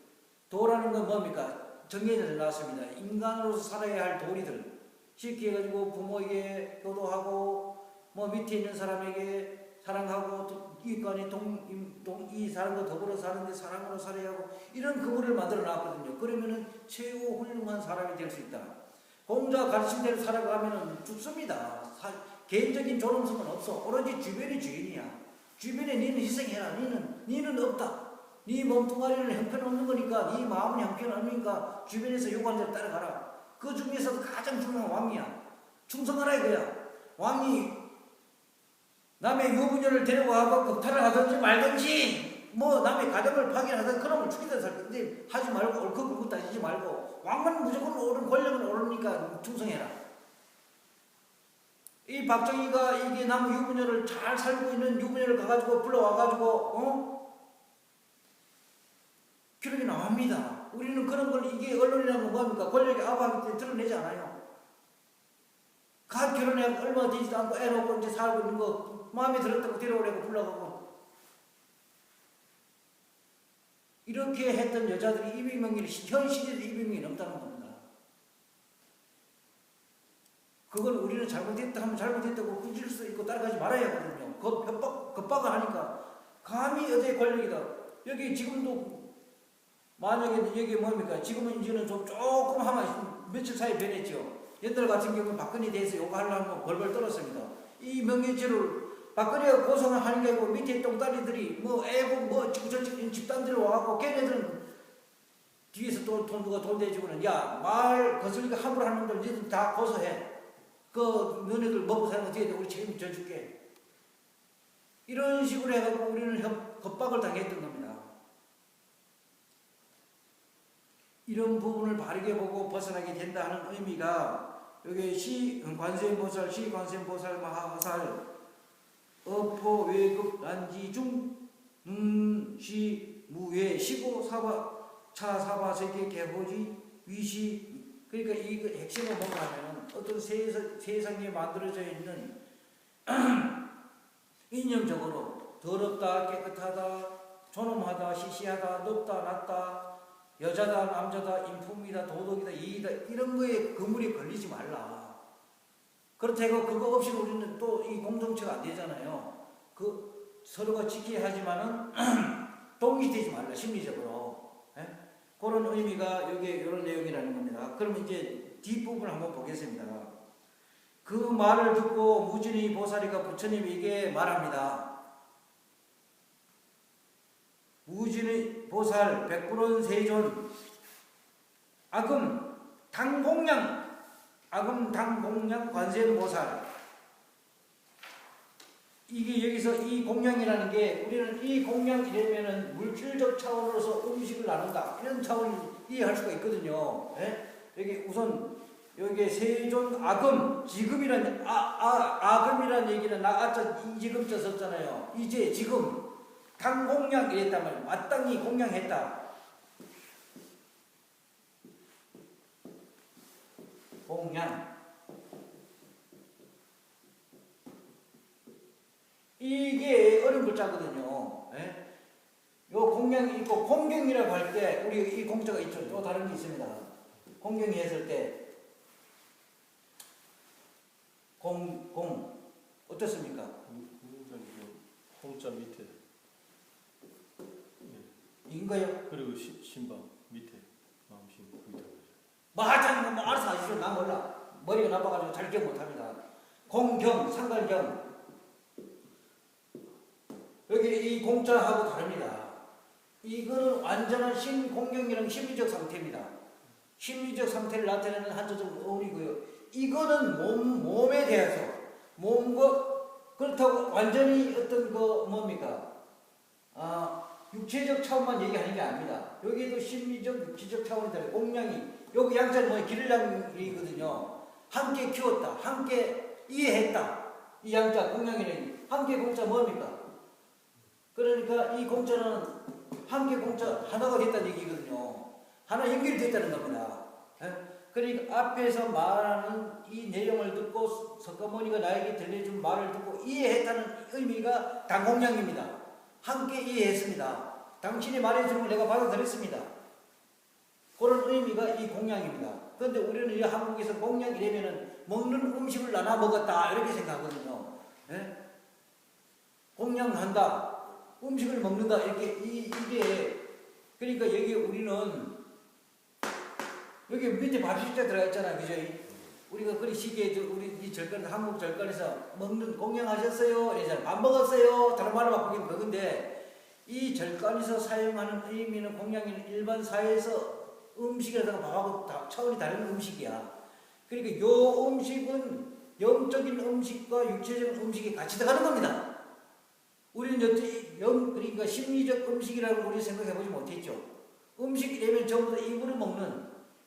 도라는 건 뭡니까? 정해져 나왔습니다. 인간으로서 살아야 할 도리들. 쉽게 해가지고 부모에게 교도하고 뭐 밑에 있는 사람에게 사랑하고 또 이웃간에 이 사람과 더불어 사는데 사랑으로 살아야 하고 이런 그물을 만들어 놨거든요. 그러면은 최고 훌륭한 사람이 될 수 있다. 공자 가르친 대로 살아가면은 죽습니다. 개인적인 존엄성은 없어. 오로지 주변이 주인이야. 주변에 니는 희생해라. 니는 없다. 네 몸뚱아리는 형편없는 거니까 네 마음은 형편없으니까 주변에서 요구하는 대로 따라가라. 그 중에서도 가장 중요한 왕이야. 충성하라 이거야. 왕이 남의 유부녀를 데려와서 겁탈을 하든지 말든지 뭐 남의 가정을 파괴하든 그런 걸 죽이든 살든지 하지 말고 옳고 그르고 따지지 말고 왕은 무조건 옳은 권력은 옳으니까 충성해라. 이 박정희가 이게 남 유부녀를 잘 살고 있는 유부녀를 가가지고 불러와가지고 기록이 나옵니다. 우리는 그런 걸 이게 언론이라는 건 뭡니까? 권력이 압박하기 때문에 드러내지 않아요. 갓 결혼해 얼마 되지도 않고 애 놓고 이제 살고 있는 거 마음에 들었다고 데려오려고 불러가고 이렇게 했던 여자들이 200명이 현 시대도 200명이 넘다는 겁니다. 그걸 우리는 잘못했다 하면 잘못했다고 꾸질 수 있고 따라가지 말아야 하거든요. 겁박을 하니까 감히 여자의 권력이다. 여기 지금도 만약에 여기 뭡니까? 지금은 이제는 좀 조금 하면 며칠 사이에 변했죠. 옛날 같은 경우는 박근혜에 대해서 요구하려면 벌벌 떨었습니다. 이 명예훼손을 박근혜가 고소를 하는 게 아니고 밑에 똥다리들이 뭐 애고 뭐 저쪽 집단들이 와갖고 걔네들은 뒤에서 또 누가 돈 대주고는 야 말 거슬리게 함부로 하는 놈들 니들 다 고소해. 그 너네들 먹고 사는 거 뒤에 우리 책임져 줄게. 이런 식으로 해가지고 우리는 겁박을 당했던 겁니다. 이런 부분을 바르게 보고 벗어나게 된다는 의미가 여기 관세음보살, 시관세음보살, 마하살, 어포, 외급, 난지중, 시, 무외, 시고, 차, 사바세계, 개호지, 위시. 그러니까 이 핵심은 뭔가 하면 어떤 세상에 만들어져 있는 이념적으로 더럽다, 깨끗하다, 존엄하다, 시시하다, 높다, 낮다, 여자다, 남자다, 인품이다, 도덕이다, 예의다 이런 거에 그물에 걸리지 말라. 그렇다고 그거 없이 우리는 또 이 공동체가 안 되잖아요. 그 서로가 지켜야 하지만은 동의되지 말라 심리적으로. 예? 그런 의미가 여기 이런 내용이라는 겁니다. 그럼 이제 뒷부분을 한번 보겠습니다. 그 말을 듣고 무진이 보살이가 부처님에게 말합니다. 무진이 보살 백불원 세존 아금 당공양 관세음보살. 이게 여기서 이 공양이라는 게 우리는 이 공양이라면은 물질적 차원으로서 음식을 나눈다 이런 차원을 이해할 수가 있거든요. 예? 여기 우선 여기 세존 아금 지금이란 아금이란 얘기는 아자 이지금자 썼잖아요. 이제 지금 당공양 이랬다면 마땅히 공양했다. 공양. 이게 어려운 글자거든요. 예? 요 공양이 있고 공경이라고 할 때 우리 이 공자가 있죠. 또 다른 게 있습니다. 공경이 했을 때 공 어떻습니까? 홍자 밑에. 인가요? 그리고 신방 밑에 마음심 거기다. 하여튼 뭐 알아서 하시죠. 난 몰라. 머리가 나빠가지고 잘 기억 못합니다. 공경 상관경 여기 이 공자하고 다릅니다. 이거는 완전한 신공경이라는 심리적 상태입니다. 심리적 상태를 나타내는 한자적 어원이고요. 이거는 몸에 대해서 몸과 그렇다고 완전히 어떤 거 뭡니까? 육체적 차원만 얘기하는 게 아닙니다. 여기에도 심리적, 육체적 차원이 다르고 공양이 여기 양자는 뭐 기르량이거든요. 함께 키웠다, 함께 이해했다. 이 양자 공양이는 함께 공자 뭡니까? 그러니까 이 공자는 함께 공자 하나가 됐다는 얘기거든요. 하나 연결이 됐다는 겁니다. 그러니까 앞에서 말하는 이 내용을 듣고 석가모니가 나에게 들려준 말을 듣고 이해했다는 의미가 당공양입니다. 함께 이해했습니다. 당신이 말해준 걸 내가 받아들였습니다. 그런 의미가 이 공양입니다. 그런데 우리는 이 한국에서 공양이라면은 먹는 음식을 나눠 먹었다 이렇게 생각하거든요. 예? 공양한다. 음식을 먹는다 이렇게 이게 그러니까 여기 우리는 여기 밑에 밥식자 들어가 있잖아요, 그죠? 우리가 그리 시기에 우리 이 절간 한국 절간에서 먹는 공양하셨어요, 이러잖아요. 밥 먹었어요. 다른 말을 바꾸긴 그건데 이 절간에서 사용하는 의미는 공양이 일반 사회에서 음식이라든가 밥하고 차원이 다른 음식이야. 그러니까 요 음식은 영적인 음식과 육체적인 음식이 같이 들어가는 겁니다. 우리는 그러니까 심리적 음식이라고 우리 생각해보지 못했죠. 음식이라면 전부 다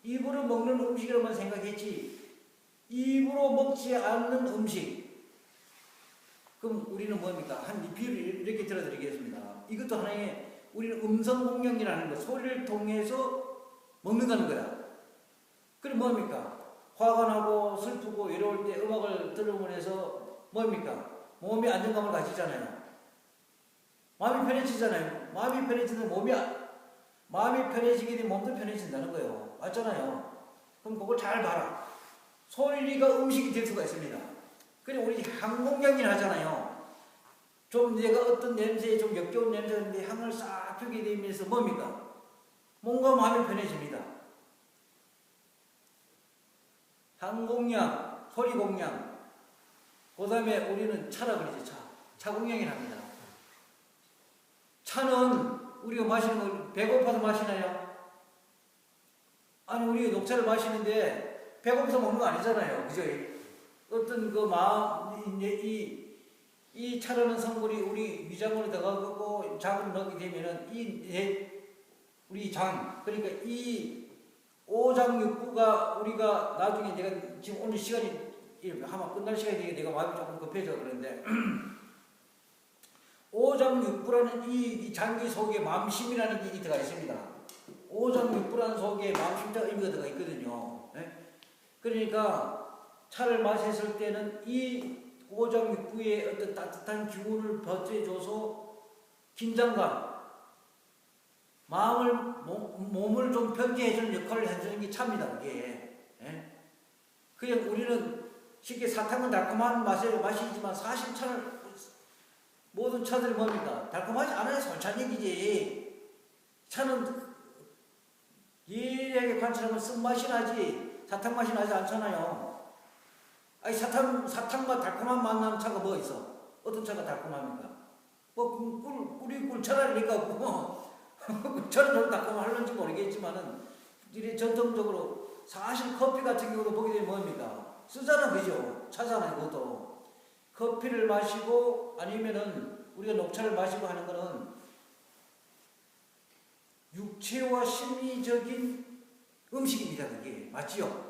입으로 먹는 음식이라고만 생각했지 입으로 먹지 않는 음식. 그럼 우리는 뭡니까? 한 비유를 이렇게 들어드리겠습니다. 이것도 하나의 우리는 음성공양이라는 거, 소리를 통해서 먹는다는 거야. 그럼 뭡니까? 화가 나고 슬프고 외로울 때 음악을 들으면서 뭡니까? 몸이 안정감을 가지잖아요. 마음이 편해지잖아요. 마음이 편해지는 마음이 편해지게 되면 몸도 편해진다는 거예요. 맞잖아요. 그럼 그걸 잘 봐라. 소리가 음식이 될 수가 있습니다. 그리고 우리 향공양이라 하잖아요. 좀 내가 어떤 냄새에 좀 역겨운 냄새인데 향을 싹 펴게 되면서 뭡니까? 몸과 마음이 편해집니다. 향공양, 소리공양. 그 다음에 우리는 차라 그러죠. 차공양이랍니다. 차는 우리가 마시는 거 배고파서 마시나요? 아니 우리가 녹차를 마시는데 배고파서 먹는 거 아니잖아요. 그죠? 어떤 그 마음 이 차라는 성분이 우리 위장으로 들어가고 장으로 넣게 되면은 우리 장 그러니까 이 오장육부가 우리가 나중에 내가 지금 오늘 시간이 아마 끝날 시간이 되게 내가 마음이 조금 급해져 그런데 오장육부라는 이 장기 속에 마음심이라는 게 들어가 있습니다. 오장육부라는 속에 마음심자 의미가 들어가 있거든요. 네? 그러니까 차를 마셨을 때는 이 오장육부의 어떤 따뜻한 기운을 버텨줘서 긴장감, 몸을 좀 편케해주는 역할을 해주는 게 차입니다. 그게. 예? 그냥 우리는 쉽게 사탕은 달콤한 맛을 마시지만 사실 차는 모든 차들이 뭡니까? 달콤하지 않아요. 솔찬 얘기지. 차는 예리하게 관찰하면 쓴맛이 나지 사탕 맛이 나지 않잖아요. 아니 사탕과 달콤한 맛 나는 차가 뭐 있어? 어떤 차가 달콤합니까? 뭐 꿀이 차라니까 꿀차는 좀 달콤할런지 모르겠지만은 이래 전통적으로 사실 커피 같은 경우도 보게 되면 뭡니까? 쓰잖아, 그죠? 차잖아요, 그것도. 커피를 마시고 아니면은 우리가 녹차를 마시고 하는 거는 육체와 심리적인 음식입니다, 그게. 맞지요?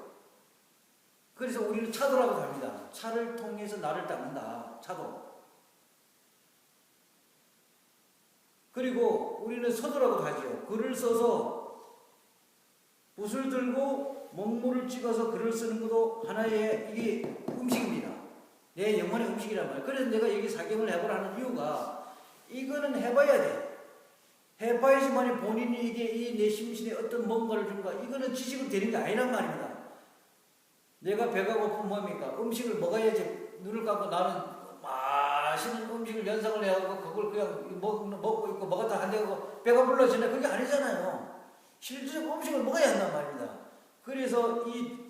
그래서 우리는 차도라고 합니다. 차를 통해서 나를 닦는다. 차도. 그리고 우리는 서도라고 하죠. 글을 써서 붓을 들고 먹물을 찍어서 글을 쓰는 것도 하나의 이게 음식입니다. 내 영혼의 음식이란 말이에요. 그래서 내가 여기 사경을 해보라는 이유가 이거는 해봐야 돼. 해봐야지만 본인이 이게 이 내 심신에 어떤 뭔가를 준가. 이거는 지식으로 되는 게 아니란 말입니다. 내가 배가 고프면 뭡니까? 음식을 먹어야지. 눈을 감고 나는 맛있는 음식을 연상을 해가지고 그걸 그냥 먹고 있고 먹었다 한다고 배가 불러지네. 그게 아니잖아요. 실질적 음식을 먹어야 한단 말입니다. 그래서 이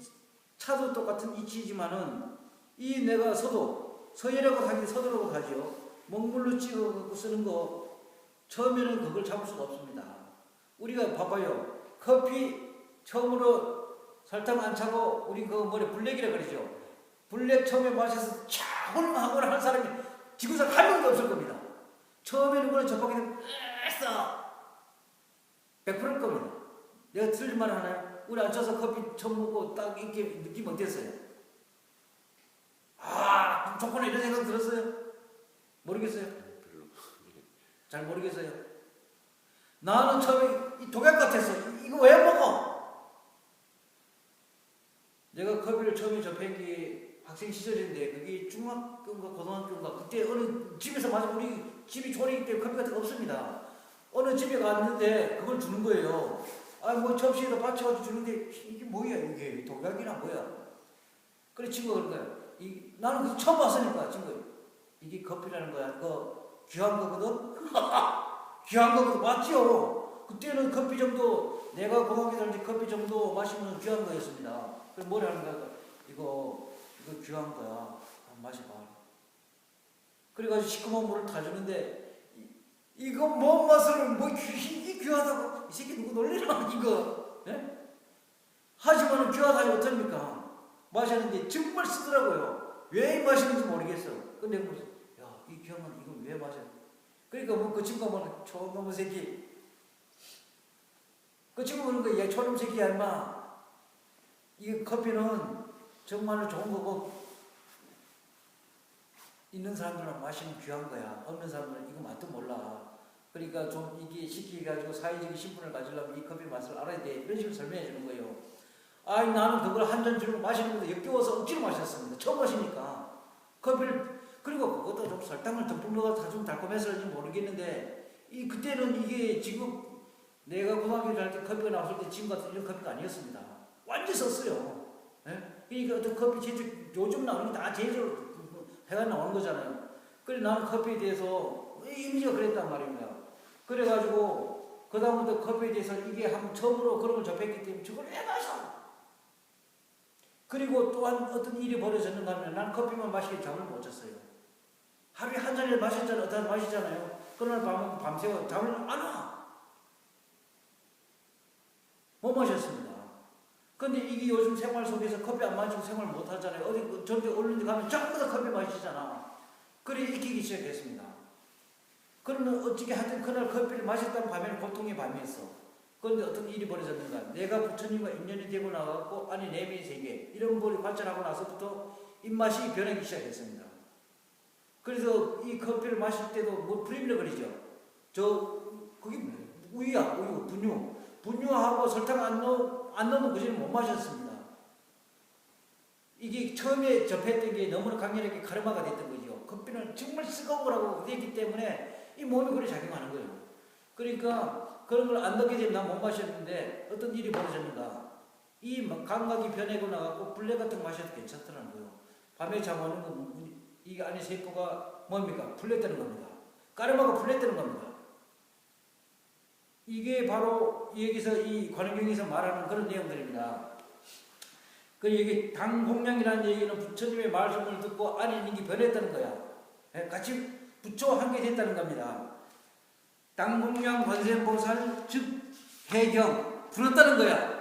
차도 똑같은 이치지만은 이 내가 서예라고 하기 서도라고 하죠. 먹물로 찍어 쓰는 거 처음에는 그걸 잡을 수가 없습니다. 우리가 봐봐요. 커피 처음으로 설탕 안 차고 우리 그 뭐래 블랙이라 그러죠. 블랙 처음에 마셔서 차고는 하고는 하는 사람이 지구상 한 명도 없을 겁니다. 처음에는 그걸 접하게 되면 했어 100%일 겁니다. 내가 틀린 말 하나요? 우리 앉아서 커피 처음 먹고 딱 이렇게 느낌 어땠어요? 아 좋구나 이런 생각 들었어요? 모르겠어요? 별로. 잘 모르겠어요. 나는 처음에 이 독약 같았어. 이거 왜 먹어? 내가 커피를 처음에 접한 게 학생 시절인데 그게 중학교인가 고등학교인가 그때 어느 집에서 마치 우리 집이 초리기 때문에 커피 같은 거 없습니다. 어느 집에 갔는데 그걸 주는 거예요. 아 뭐 접시에다 받쳐가지고 주는데 이게 뭐야 이게 독약이나 뭐야? 그래 친구가 그런 거야. 나는 그거 처음 봤으니까 친구 이게 커피라는 거야. 그거 귀한 거거든. 귀한 거거든. 맞지요? 그때는 커피 정도 내가 고등학교 다닐 때 커피 정도 마시면 귀한 거였습니다. 그럼 뭘 하는 거야? 이거 귀한 거야. 한번 마셔봐. 그래가지고 시커먼 물을 타주는데 이거 뭔 맛으로 뭐 이게 귀하다고 이 새끼 누구 놀리나 이거 예? 하지만은 귀하다니 어떡합니까? 마셨는데 정말 쓰더라고요. 왜 마시는지 모르겠어. 근데 무슨 야이 귀한 건 이걸 왜 마셔? 그러니까 뭐 그 친구가 뭐 초놈의 새끼 그 친구 그러는 거야. 얘 초놈 새끼야 인마. 이 커피는 정말로 좋은 거고 있는 사람들은 마시면 귀한 거야. 없는 사람들은 이거 맛도 몰라. 그러니까 좀 이게 시키가지고 사회적인 신분을 가지려면 이 커피 맛을 알아야 돼. 이런 식으로 설명해 주는 거예요. 아니 나는 그걸 한 잔 주고 마시는 것도 역겨워서 억지로 마셨습니다. 처음 마시니까 커피를 그리고 그것도 좀 설탕을 듬뿍 넣어서 좀 달콤해서인지 모르겠는데 그때는 이게 지금 내가 고등학교 다닐 때 커피가 나왔을 때 지금 같은 이런 커피가 아니었습니다. 완전 썼어요. 예? 그러니까 어떤 커피 제조 요즘 나오는 게 다 제조로 해가 나오는 거잖아요. 그래 나는 커피에 대해서 이미지가 그랬단 말입니다. 그래가지고 그 다음부터 커피에 대해서 이게 한 처음으로 그런 걸 접했기 때문에 저걸 왜 마셔? 그리고 또한 어떤 일이 벌어졌는가 하면 난 커피만 마시기 잠을 못 잤어요. 하루에 한 잔을 마셨잖아요. 어떤 마시잖아요. 그날 밤새워 잠을 안 와. 못 마셨습니다. 근데 이게 요즘 생활 속에서 커피 안 마시고 생활 못 하잖아요. 어디 저기 올린 데 가면 전부 다 커피 마시잖아. 그래 익히기 시작했습니다. 그러면 어떻게 하여튼 그날 커피를 마셨다는 밤에는 고통의 밤이었어. 그런데 어떤 일이 벌어졌는가? 내가 부처님과 인연이 되고 나갔고 안에 내면이 세계 이런 걸 관찰하고 나서부터 입맛이 변하기 시작했습니다. 그래서 이 커피를 마실 때도 뭐 프리미러 그러죠. 그게 우유야, 우유, 분유하고 설탕 안 넣으면 그전에 못 마셨습니다. 이게 처음에 접했던 게 너무나 강렬하게 카르마가 됐던 거죠. 커피는 정말 쓰거운 거라고 되기 때문에 이 몸이 그래 작용하는 거예요. 그러니까 그런 걸 안 넣게 되면 난 못 마셨는데 어떤 일이 벌어졌는가. 이 감각이 변하고 나가고 블랙 같은 거 마셔도 괜찮더라는 거예요. 밤에 잠 오는 거 이게 안에 세포가 뭡니까? 풀렸다는 겁니다. 까르마가 풀렸다는 겁니다. 이게 바로 여기서 이 관원경에서 말하는 그런 내용들입니다. 그 여기 당공양이라는 얘기는 부처님의 말씀을 듣고 안에 있는 게 변했다는 거야. 같이 부처와 함께 됐다는 겁니다. 당공양 관세음보살 즉 해경 불었다는 거야.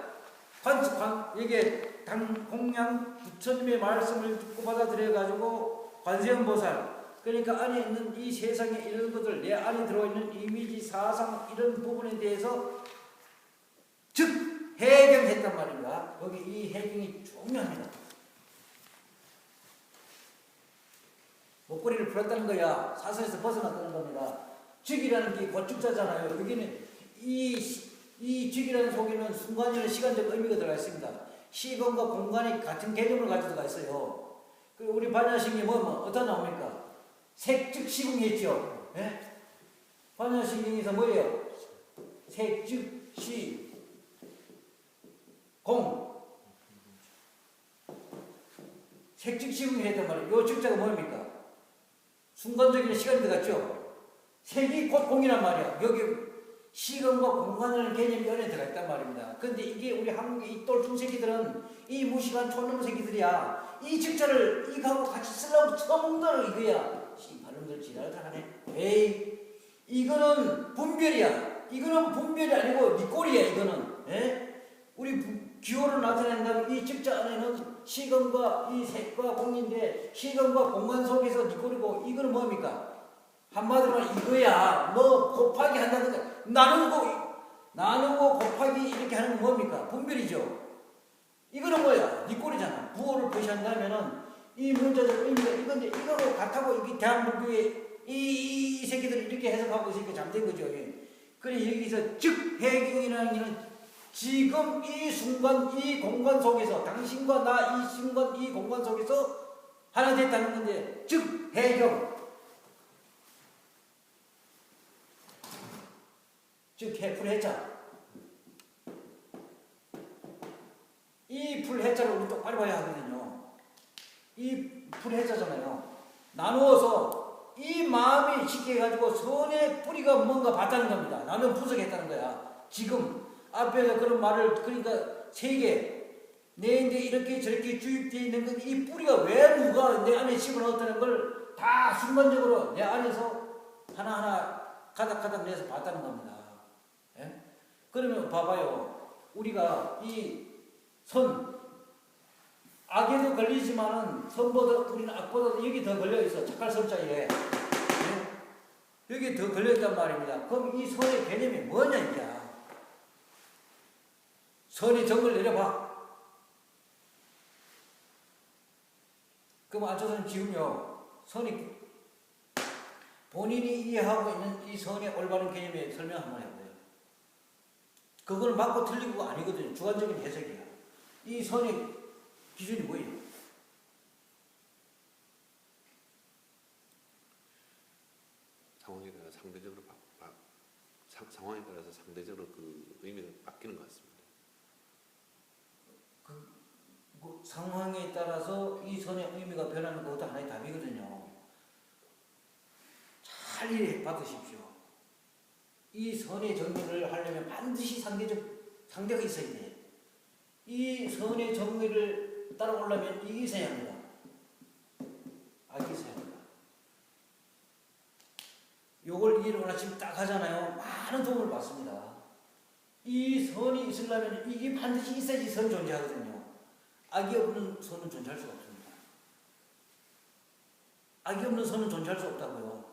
이게 당공양 부처님의 말씀을 듣고 받아들여 가지고 관세음보살, 그러니까 안에 있는 이 세상에 이런 것들, 내 안에 들어있는 이미지, 사상 이런 부분에 대해서 즉 해경했단 말입니다. 여기 이 해경이 중요합니다. 목걸이를 풀었다는 거야. 사설에서 벗어났다는 겁니다. 즉이라는 게 고축자잖아요. 여기는 이 즉이라는 속에는 순간이나 시간적 의미가 들어가 있습니다. 시간과 공간이 같은 개념을 가지고 가 있어요. 그리고 우리 반야식이 어디다 나옵니까? 색즉 시공했죠. 예? 반야식에서 뭐예요? 색즉 시 공. 색즉 시공이 했단 말이에요. 이 즉자가 뭡니까? 순간적인 시간이 들어갔죠. 색이 곧 공이란 말이야. 여기 시간과 공간이라는 개념이 안에 들어가 있단 말입니다. 근데 이게 우리 한국의 이 똘충 새끼들은 이 무식한 촌놈 새끼들이야. 이 즉자를 이거하고 같이 쓰려고 처먹는 이거야. 발음들 지랄 다 하네. 에이, 이거는 분별이야. 이거는 분별이 아니고 니 꼴이야. 이거는. 에? 우리 기호를 나타낸다면 이 즉자 안에는 시간과 이 색과 공인데 시간과 공간 속에서 니 꼴이고 이거는 뭡니까? 한마디로 이거야. 뭐 곱하기 한다든가 나누고 곱하기 이렇게 하는 건 뭡니까? 분별이죠. 이거는 뭐야? 니 꼴이잖아. 부호를 표시한다면은 이 문자적 의미가 이건데 이거로 같다고 이게 대한민국의 이 새끼들이 이렇게 해석하고 있으니까 잘된 거죠. 그래 여기서 즉 해경이라는 게는 지금 이 순간 이 공간 속에서 당신과 나 이 순간 이 공간 속에서 하나 됐다는 건데 즉 해경 즉 해풀해자 이 풀해자를 우리 똑바로 봐야 하거든요. 이 풀해자잖아요. 나누어서 이 마음이 쉽게 해가지고 선의 뿌리가 뭔가 봤다는 겁니다. 나는 분석했다는 거야. 지금 앞에서 그런 말을 그러니까 세 개 내인데 이렇게 저렇게 주입되어 있는 건 이 뿌리가 왜 누가 내 안에 집어넣었다는 걸 다 순간적으로 내 안에서 하나하나 가닥가닥 내서 봤다는 겁니다. 예? 그러면 봐봐요. 우리가 이 선 악에도 걸리지만은 선보다 우리는 악보다 여기 더 걸려 있어. 착할 선자에 예? 여기 더 걸려 있단 말입니다. 그럼 이 선의 개념이 뭐냐 이게? 선의 정을 내려봐. 그럼 안초선 지금요 선이 본인이 이해하고 있는 이 선의 올바른 개념에 설명 한번 해보세요. 그걸 맞고 틀리고가 아니거든요. 주관적인 해석이야. 이 선의 기준이 뭐예요? 상황에 따라 상대적으로 상황에 따라서 상대적으로 그 의미가 바뀌는 것 같습니다. 그 상황에 따라서 이 선의 의미가 변하는 것도 하나의 답이거든요. 잘 이해 받으십시오. 이 선의 정리를 하려면 반드시 상대가 있어야 돼. 이 선의 정리를 따라오려면 이게 있어야 합니다. 악이 있어야 합니다. 요걸 이해를 원하시면 딱 하잖아요. 많은 도움을 받습니다. 이 선이 있으려면 이게 반드시 있어야지 선이 존재하거든요. 악이 없는 선은 존재할 수가 없습니다. 악이 없는 선은 존재할 수 없다고요.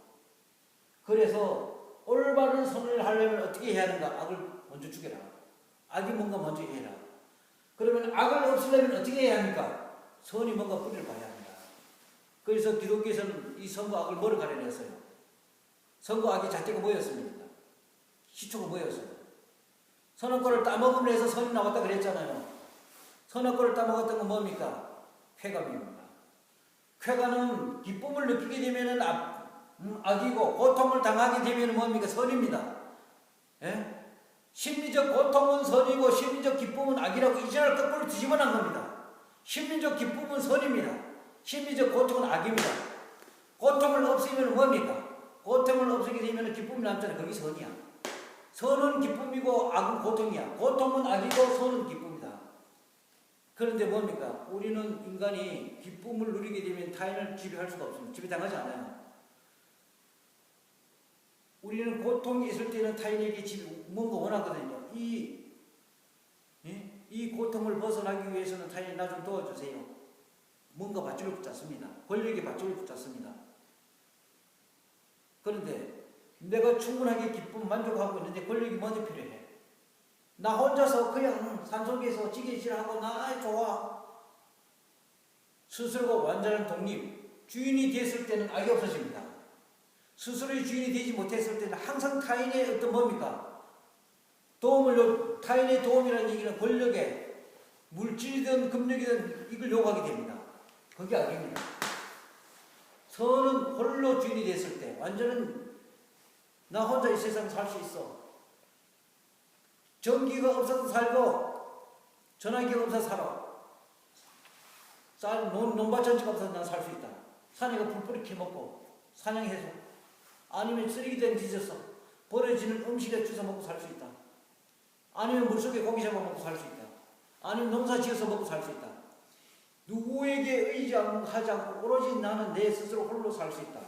그래서 올바른 선을 하려면 어떻게 해야 하는가? 악을 먼저 죽여라. 악이 뭔가 먼저 해라. 그러면 악을 없애려면 어떻게 해야 합니까? 선이 뭔가 뿌리를 봐야 합니다. 그래서 기독교에서는 이 선과 악을 뭐를 가려냈어요? 선과 악이 자체가 뭐였습니까? 시초가 뭐였어요? 선악과를 따먹음을 해서 선이 나왔다 그랬잖아요. 선악과를 따먹었던 건 뭡니까? 쾌감입니다. 쾌감은 기쁨을 느끼게 되면은 악이고 고통을 당하게 되면 뭡니까? 선입니다. 예? 심리적 고통은 선이고 심리적 기쁨은 악이라고 이전을 거꾸로 뒤집어난 겁니다. 심리적 기쁨은 선입니다. 심리적 고통은 악입니다. 고통을 없애면 뭡니까? 고통을 없애게 되면 기쁨이 남잖아요. 거기 선이야. 선은 기쁨이고 악은 고통이야. 고통은 악이고 선은 기쁨이다. 그런데 뭡니까? 우리는 인간이 기쁨을 누리게 되면 타인을 지배할 수가 없습니다. 지배당하지 않아요. 우리는 고통이 있을 때는 타인에게 뭔가 원하거든요. 이 고통을 벗어나기 위해서는 타인이 나 좀 도와주세요. 뭔가 밧줄을 붙잡습니다. 권력의 밧줄을 붙잡습니다. 그런데 내가 충분하게 기쁨 만족하고 있는데 권력이 먼저 필요해. 나 혼자서 그냥 산속에서 지게질하고 나 좋아. 스스로가 완전한 독립, 주인이 됐을 때는 악이 없어집니다. 스스로의 주인이 되지 못했을 때는 항상 타인의 어떤 뭡니까? 타인의 도움이라는 얘기는 권력에 물질이든 금력이든 이걸 요구하게 됩니다. 그게 악입니다. 선은 홀로 주인이 됐을 때 완전한 나 혼자 이 세상 살 수 있어. 전기가 없어도 살고 전화기가 없어서 살아. 논밭전지가 없어서 난 살 수 있다. 산에가 풀뿌리 캐먹고 사냥해서 아니면 쓰레기장에 뒤져서 버려지는 음식에 주워 먹고 살 수 있다. 아니면 물속에 고기 잡아 먹고 살 수 있다. 아니면 농사 지어서 먹고 살 수 있다. 누구에게 의지하지 않고 오로지 나는 내 스스로 홀로 살 수 있다.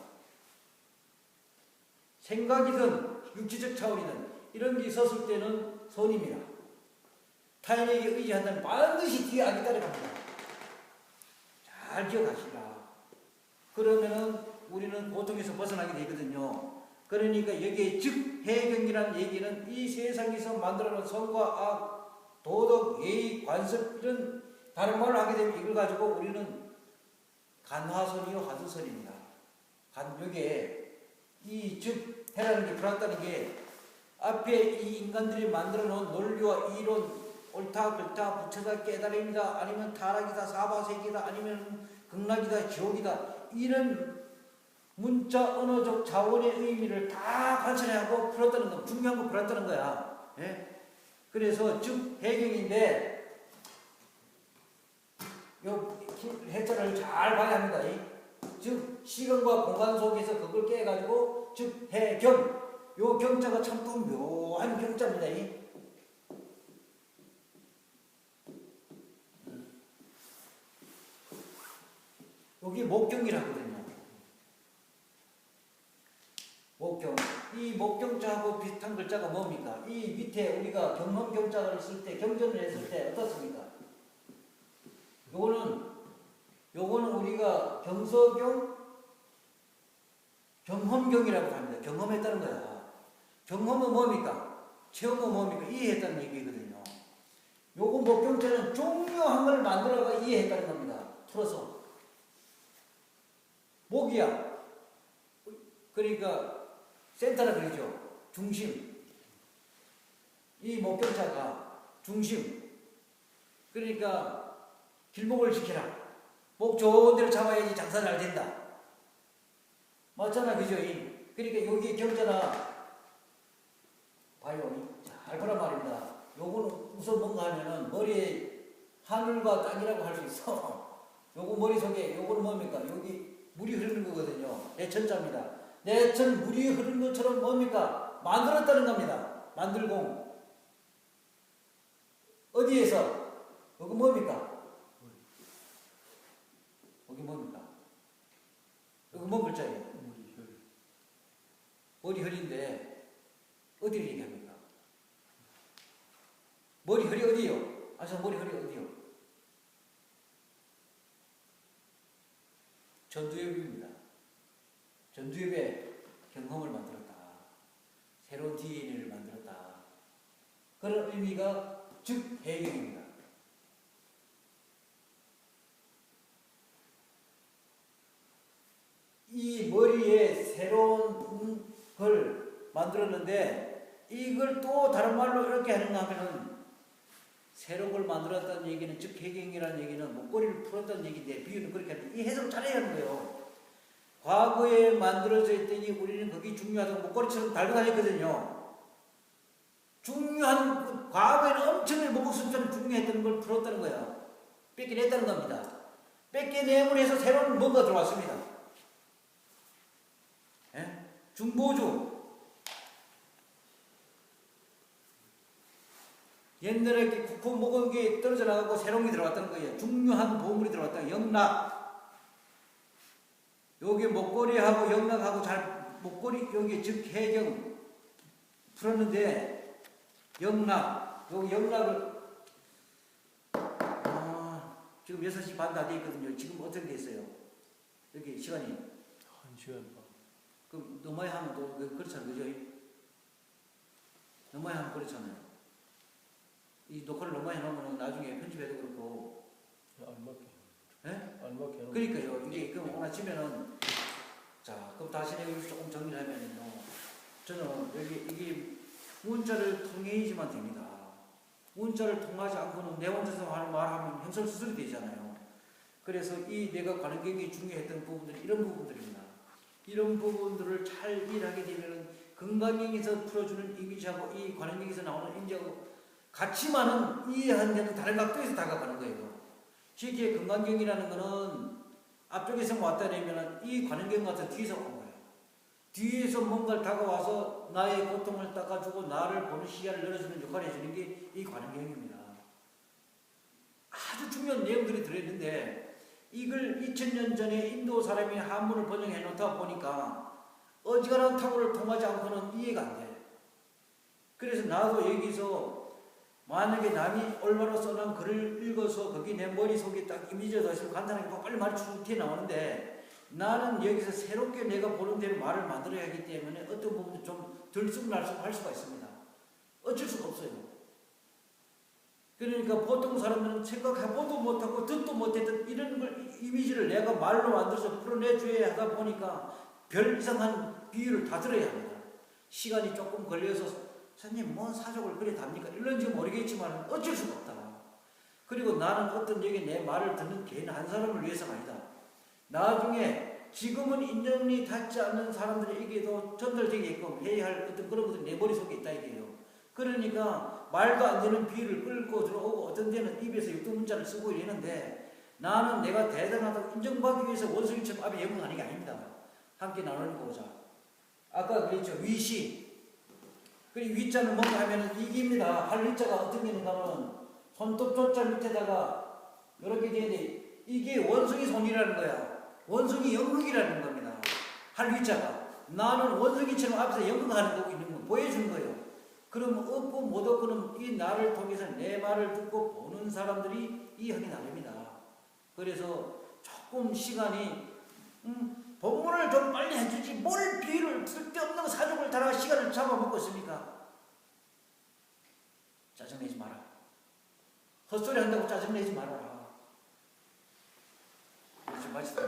생각이든 육체적 차원이든 이런 게 있었을 때는 선입니다. 타인에게 의지한다면 반드시 뒤에 악이 따라갑니다. 잘 기억하시라. 그러면은 우리는 고통에서 벗어나게 되거든요. 그러니까 여기에 즉 해경이라는 얘기는 이 세상에서 만들어놓은 선과 악, 도덕, 예의, 관습 이런 다른 말을 하게 되면 이걸 가지고 우리는 간화선이요 화두선입니다. 여기에 이 즉 해라는 게 들어왔다는 게 앞에 이 인간들이 만들어 놓은 논리와 이론 옳다 그렇다 부처다 깨달음이다 아니면 타락이다 사바세계다 아니면 극락이다 지옥이다 이런 문자 언어적 자원의 의미를 다 관찰하고 풀었다는 거 중요한 거 풀었다는 거야. 예? 그래서 즉 해경인데 요 해설을 잘 봐야 합니다. 즉 시간과 공간 속에서 그걸 깨가지고 즉 해경 요 경자가 참 또 묘한 경자입니다. 여기 목경이라 하거든요. 목경. 이 목경자하고 비슷한 글자가 뭡니까? 이 밑에 우리가 경험경자를 쓸 때 경전을 했을 때 어떻습니까? 요거는 우리가 경서경 경험경이라고 합니다. 경험했다는 거야. 경험은 뭡니까? 체험은 뭡니까? 이해했다는 얘기거든요. 요거 목경자는 중요한 걸 만들어가 이해했다는 겁니다. 풀어서. 목이야. 그러니까 센터라 그러죠. 중심. 이 목경자가 중심. 그러니까 길목을 지켜라. 목 좋은 데로 잡아야지 장사 잘 된다. 맞잖아, 그죠? 그러니까 여기 경자나 봐요. 잘 보란 말입니다. 요거는 우선 뭔가 하면은 머리에 하늘과 땅이라고 할 수 있어. 요거 머릿속에 요거는 뭡니까? 여기 물이 흐르는 거거든요. 내천자입니다. 내천 물이 흐르는 것처럼 뭡니까? 만들었다는 겁니다. 만들공. 어디에서? 여기 뭡니까? 여기 뭡니까? 여기 뭔 글자예요? 머리 혈인데 어디를 얘기합니까? 머리 혈이 어디요? 아서 머리 혈이 어디요? 전두엽입니다. 전두엽에 경험을 만들었다. 새로운 DNA를 만들었다. 그런 의미가 즉 해경입니다. 이 머리에 새로운 걸 만들었는데 이걸 또 다른 말로 이렇게 하는가 하면은 새로운 걸 만들었다는 얘기는 즉 해경이라는 얘기는 목걸이를 풀었다는 얘기인데 비유는 그렇게 하는데 이 해석을 잘해야 하는 거예요. 과거에 만들어져 있더니 우리는 그게 중요하다고 목걸이처럼 달고 다녔거든요. 중요한 과거에는 엄청나게 목걸이처럼 중요했던 걸 풀었다는 거야. 뺏겨냈다는 겁니다. 뺏겨내므로 해서 새로운 뭔가 들어왔습니다. 예? 중보주. 옛날에 이렇게 국호 목욕이 떨어져 나가고 새로운 게 들어갔다는 거예요. 중요한 보물이 들어갔다. 영락. 여기 목걸이하고 영락하고 잘 목걸이 여기 즉 해경 풀었는데 영락 여기 영락을 지금 6시 반 다 돼 있거든요. 지금 어떻게 됐어요? 여기 시간이 1시간 반. 그럼 너마에 하면 또 그렇잖아요. 그죠? 너마에 하면 그렇잖아요. 이 녹화를 너마에 해놓으면 나중에 편집해도 그렇고 안 맞게. 예? 안 맞게 해놓은 그러니까요. 이게 그럼 오늘 아침에는 자 그럼 다시 내가 조금 정리를 하면요. 저는 여기 이게 문자를 통해야지만 됩니다. 문자를 통하지 않고는 내 혼자서 하는 말하면 형설수설이 되잖아요. 그래서 이 내가 관행 경영이 중요했던 부분들이 이런 부분들입니다. 이런 부분들을 잘 이해하게 되면은 건강경에서 풀어주는 이미지하고 이 관행 경영에서 나오는 이미지하고 같이만은 이해하는 데는 다른 각도에서 다가가는 거예요. 쉽게 건강경이라는 거는 앞쪽에서 왔다 내면은 이 관행경 같은 뒤에서 온 거예요. 뒤에서 뭔가를 다가와서 나의 고통을 닦아주고 나를 보는 시야를 열어주는 역할을 해주는 게 이 관행경입니다. 아주 중요한 내용들이 들어있는데 이걸 2000년 전에 인도 사람이 한문을 번역해 놓다 보니까 어지간한 탁월을 통하지 않고는 이해가 안 돼. 그래서 나도 여기서 만약에 남이 올바로 써놓은 글을 읽어서 거기 내 머릿속에 딱 이미지가 있으면 간단하게 빨리 말이 쭉 튀어나오는데 나는 여기서 새롭게 내가 보는 대로 말을 만들어야 하기 때문에 어떤 부분도 좀 들쑥날쑥 할 수가 있습니다. 어쩔 수가 없어요. 그러니까 보통 사람들은 생각해보도 못하고 듣도 못했던 이런 걸 이미지를 내가 말로 만들어서 풀어내줘야 하다 보니까 별 이상한 비유를 다 들어야 합니다. 시간이 조금 걸려서 선생님 뭔 사족을 그래 답니까? 이런지 모르겠지만 어쩔 수가 없다. 그리고 나는 어떤 여기 내 말을 듣는 개인 한 사람을 위해서가 아니다. 나중에 지금은 인정이 닿지 않는 사람들에게도 전달되게끔 해야 할 어떤 그런 것들이 내 머릿속에 있다 이게요. 그러니까 말도 안 되는 비유를 끌고 들어오고 어떤 데는 입에서 육두문자를 쓰고 이러는데 나는 내가 대단하다고 인정받기 위해서 원숭이처럼 앞에 연구하는 게 아닙니다. 함께 나누는 거자. 아까 그랬죠. 위시. 그리고 위자는 뭔가 하면은 이기입니다. 할 위자가 어떤 게 있는가는 손톱 조자 밑에다가 이렇게 되는데 이게 원숭이 손이라는 거야. 원숭이 연극이라는 겁니다. 할 위자가. 나는 원숭이처럼 앞에서 연극하는 거고 있는 거 보여주는 거예요. 그럼 없고 못 없고는 이 나를 통해서 내 말을 듣고 보는 사람들이 이해하기 나름이다. 그래서 조금 시간이 본문을 좀 빨리 해주지 뭘 비유를 쓸데없는 사족을 달아 시간을 잡아먹고 있습니까? 짜증내지 마라. 헛소리 한다고 짜증내지 말아라. 그렇지 마시다.